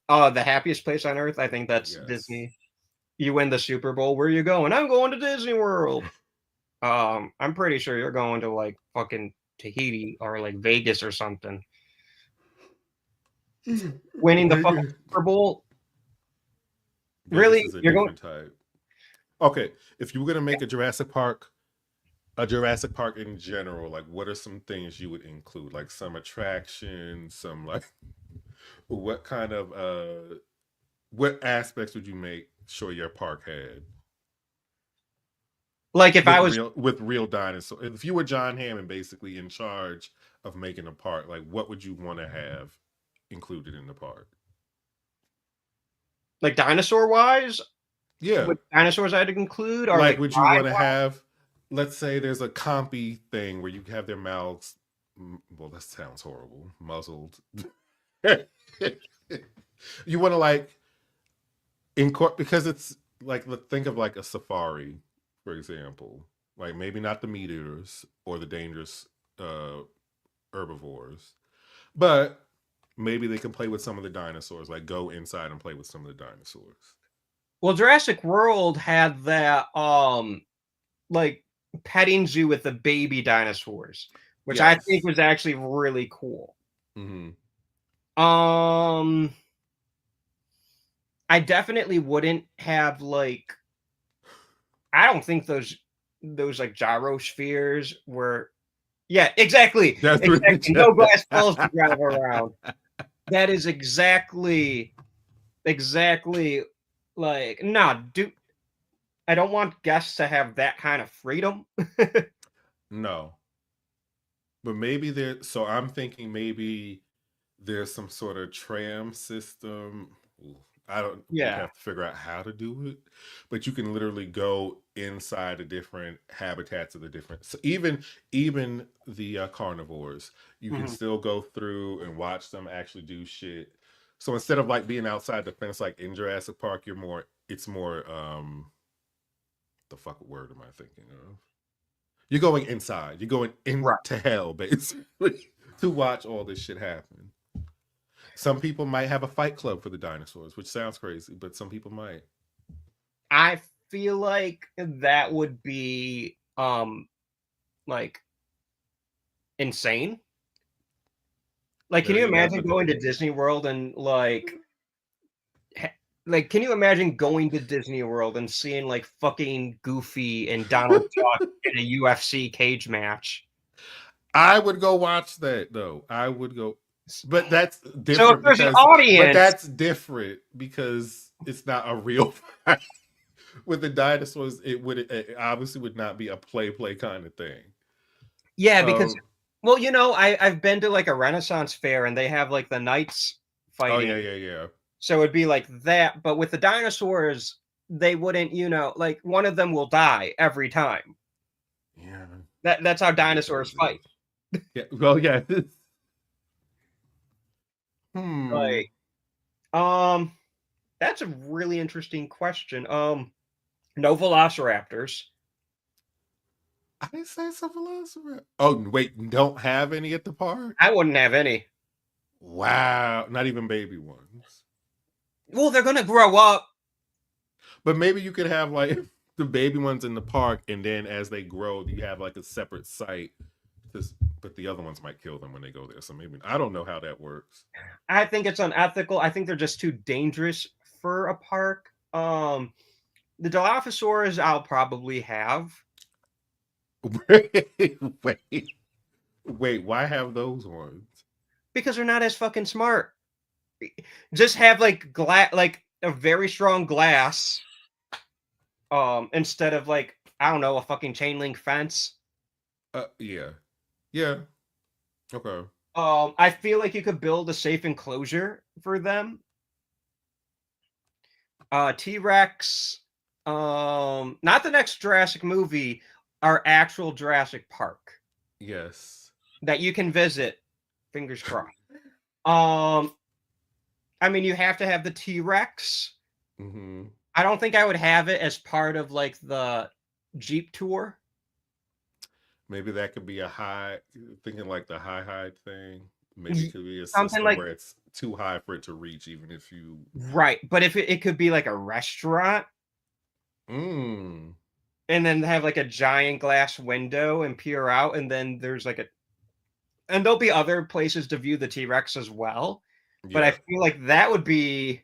The happiest place on earth. I think that's Disney. You win the Super Bowl. Where are you going? I'm going to Disney World. I'm pretty sure you're going to like fucking Tahiti or like Vegas or something. Winning the fucking Super Bowl. Vegas really? Is a You're different going? type. Okay, if you were gonna make a Jurassic Park in general, like what are some things you would include? Like some attractions, some like what kind of what aspects would you make sure your park had? Like if I was with real dinosaurs, if you were John Hammond basically in charge of making a park, like what would you want to have included in the park? Like dinosaur wise? Yeah. What dinosaurs I'd include? Or like would you want to have, let's say there's a compy thing where you have their mouths, well, that sounds horrible, muzzled. You want to like because it's like, think of like a safari, for example, like maybe not the meat eaters or the dangerous herbivores, but maybe they can play with some of the dinosaurs, like go inside and play with some of the dinosaurs. Well, Jurassic World had that like petting zoo with the baby dinosaurs, which I think was actually really cool. Mm-hmm. I definitely wouldn't have like, I don't think those like gyrospheres were. Yeah, exactly. That's exactly. No glass balls to drive around. That is exactly like, nah, dude. I don't want guests to have that kind of freedom. No. But maybe so I'm thinking maybe there's some sort of tram system. I don't have to figure out how to do it, but you can literally go inside the different habitats of the different, so even the carnivores, you can still go through and watch them actually do shit. So instead of like being outside the fence like in Jurassic Park, it's more the fuck word am I thinking of? You're going inside. You're going into hell, basically, to watch all this shit happen. Some people might have a fight club for the dinosaurs, which sounds crazy, but some people might. I feel like that would be like insane. Like, can you Very imagine going to inevitable. Disney World and like, can you imagine going to Disney World and seeing like fucking Goofy and Donald Duck in a UFC cage match? I would go watch that though. I would go, but that's So if different there's an because, audience, it's not a real fight. With the dinosaurs, it obviously would not be a play kind of thing. yeah, because well, you know, I've been to like a Renaissance fair and they have like the knights fighting. Oh yeah. So it'd be like that, but with the dinosaurs, they wouldn't, you know, like one of them will die every time. Yeah. That's how dinosaurs fight. Yeah. Well, yeah. Like, that's a really interesting question. No velociraptors. I didn't say some velociraptor. Oh wait, don't have any at the park? I wouldn't have any. Wow, not even baby ones. Well, they're gonna grow up. But maybe you could have like the baby ones in the park, and then as they grow, you have like a separate site. But the other ones might kill them when they go there. So maybe I don't know how that works. I think it's unethical. I think they're just too dangerous for a park. The Dilophosaurs I'll probably have. Wait, why have those ones? Because they're not as fucking smart. Just have like like a very strong glass. Instead of like, I don't know, a fucking chain link fence. Yeah. Okay. I feel like you could build a safe enclosure for them. T-Rex, not the next Jurassic movie, our actual Jurassic Park. Yes. That you can visit. Fingers crossed. I mean, you have to have the T-Rex. Mm-hmm. I don't think I would have it as part of like the Jeep tour. Maybe that could be thinking like the high thing. Maybe it could be a Something system like, where it's too high for it to reach, even if you. right. But if it could be like a restaurant. And then have like a giant glass window and peer out, and then there's like and there'll be other places to view the T-Rex as well. Yeah. But I feel like that would be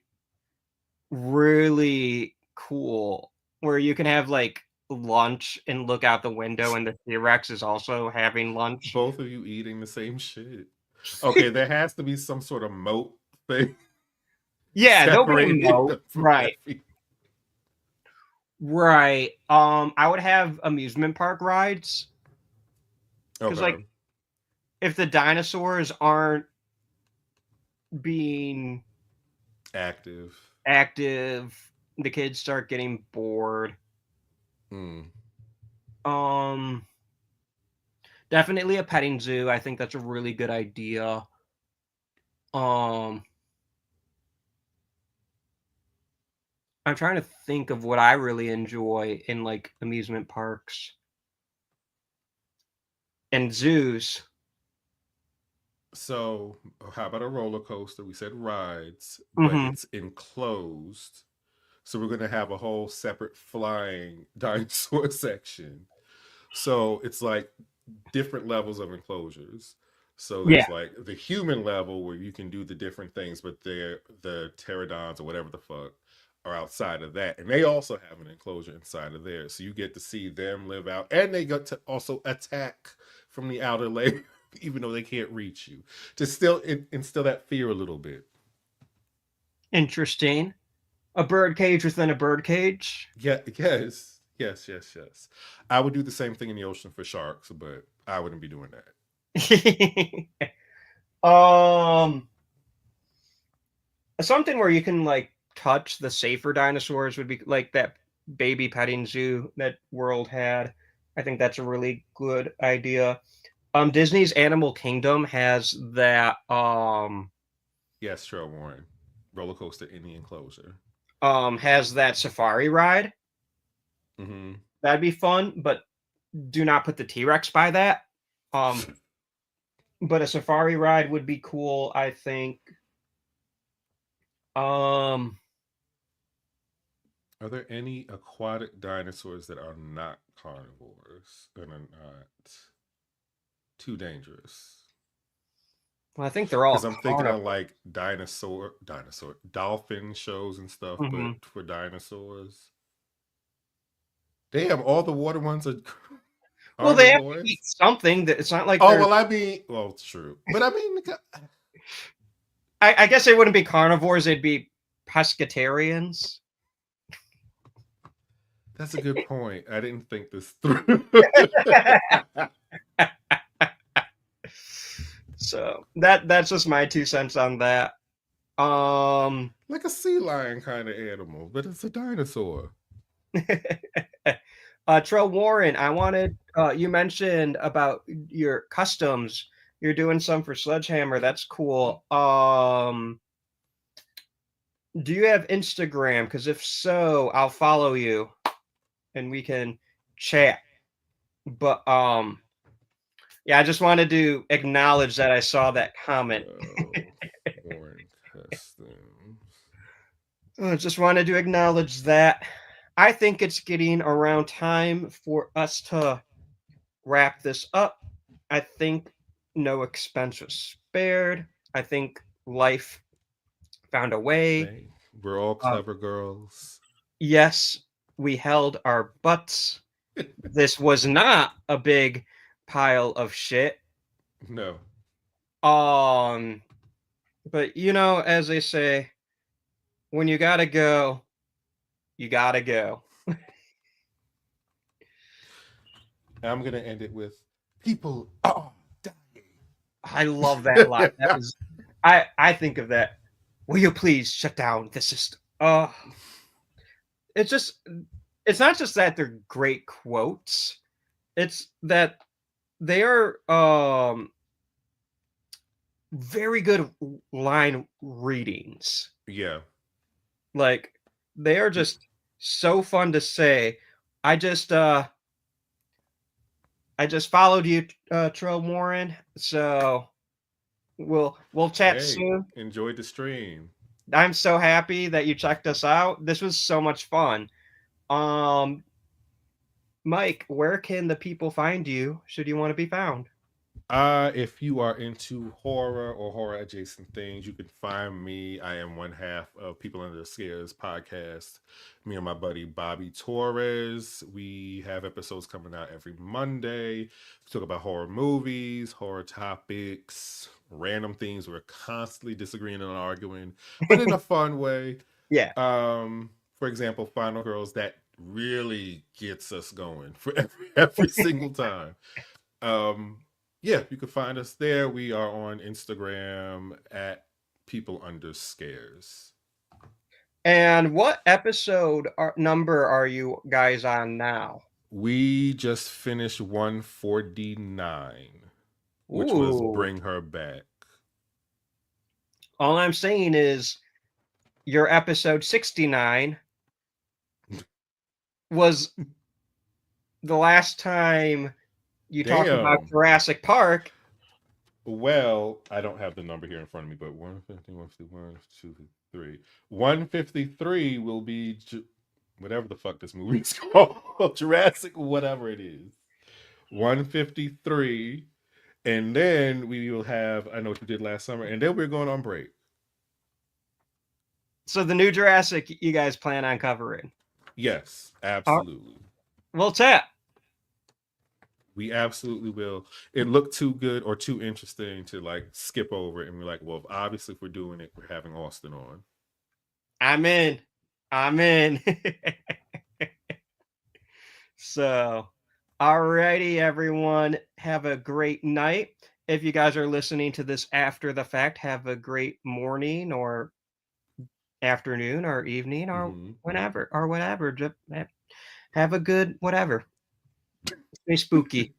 really cool, where you can have like lunch and look out the window, and the T-Rex is also having lunch. Both of you eating the same shit. Okay, there has to be some sort of moat thing. Yeah, there'll be a moat, right? Right. I would have amusement park rides. Because like, if the dinosaurs aren't being active, the kids start getting bored. Definitely a petting zoo. I think that's a really good idea. I'm trying to think of what I really enjoy in like amusement parks and zoos. So, how about a roller coaster? We said rides, but it's enclosed. So we're going to have a whole separate flying dinosaur section. So it's like different levels of enclosures. So there's like the human level where you can do the different things, but the pterodons or whatever the fuck are outside of that. And they also have an enclosure inside of there. So you get to see them live out, and they got to also attack from the outer layer, even though they can't reach you, to still instill that fear a little bit. Interesting. A bird cage within a bird cage. Yeah. Yes. I would do the same thing in the ocean for sharks, but I wouldn't be doing that. Something where you can like touch the safer dinosaurs would be like that baby petting zoo that World had. I think that's a really good idea. Disney's Animal Kingdom has that. Yes, Trail Warren roller coaster in the enclosure. Has that safari ride. That'd be fun, but do not put the T-Rex by that. But a safari ride would be cool, I think. Are there any aquatic dinosaurs that are not carnivores and are not too dangerous? Well, I think they're all Because I'm thinking of carnivore. like dolphin shows and stuff, but Mhm. for dinosaurs, damn, all the water ones are Well, they have to carnivores. eat something. That it's not like Oh they're. well, I mean, well, it's true, but I mean, I guess they wouldn't be carnivores. They'd be pescatarians. that's a good point. I didn't think this through. So that's just my 2 cents on that. Like a sea lion kind of animal, but it's a dinosaur. Trell Warren, I wanted you mentioned about your customs. You're doing some for Sledgehammer. That's cool. Do you have Instagram? Because if so, I'll follow you and we can chat. But yeah, I just wanted to acknowledge that I saw that comment. Warren Customs. I just wanted to acknowledge that. I think it's getting around time for us to wrap this up. I think no expense was spared. I think life found a way. Hey, we're all clever girls. Yes, we held our butts. This was not a big pile of shit. No. But you know, as they say, when you gotta go, you gotta go. I'm gonna end it with people are dying. I love that line. That was I think of that. Will you please shut down the system? It's just it's not just that they're great quotes. It's that they are very good line readings. Yeah. Like they are just so fun to say. I just followed you, Trell Warren. So we'll chat soon. Enjoyed the stream. I'm so happy that you checked us out. This was so much fun. Mike, where can the people find you should you want to be found? If you are into horror or horror adjacent things, you can find me. I am one half of People Under the Scares podcast. Me and my buddy Bobby Torres. We have episodes coming out every Monday. We talk about horror movies, horror topics, random things. We're constantly disagreeing and arguing, but in a fun way. Yeah. For example, Final Girls, that really gets us going for every single time. Yeah, you can find us there. We are on Instagram at People Under Scares. And what episode number are you guys on now? We just finished 149, which was Bring Her Back. All I'm saying is your episode 69 was the last time you talked about Jurassic Park. Well, I don't have the number here in front of me, but 150, 151, 253. 153 will be whatever the fuck this movie is called. Jurassic, whatever it is. 153. And then we will have I Know What You Did Last Summer. And then we're going on break. So the new Jurassic you guys plan on covering? Yes, absolutely. We'll chat. We absolutely will. It looked too good or too interesting to like skip over it. And we're like, well, obviously if we're doing it, we're having Austin on. I'm in. So, alrighty, everyone. Have a great night. If you guys are listening to this after the fact, have a great morning or afternoon or evening or whatever. Just have a good whatever. Stay spooky.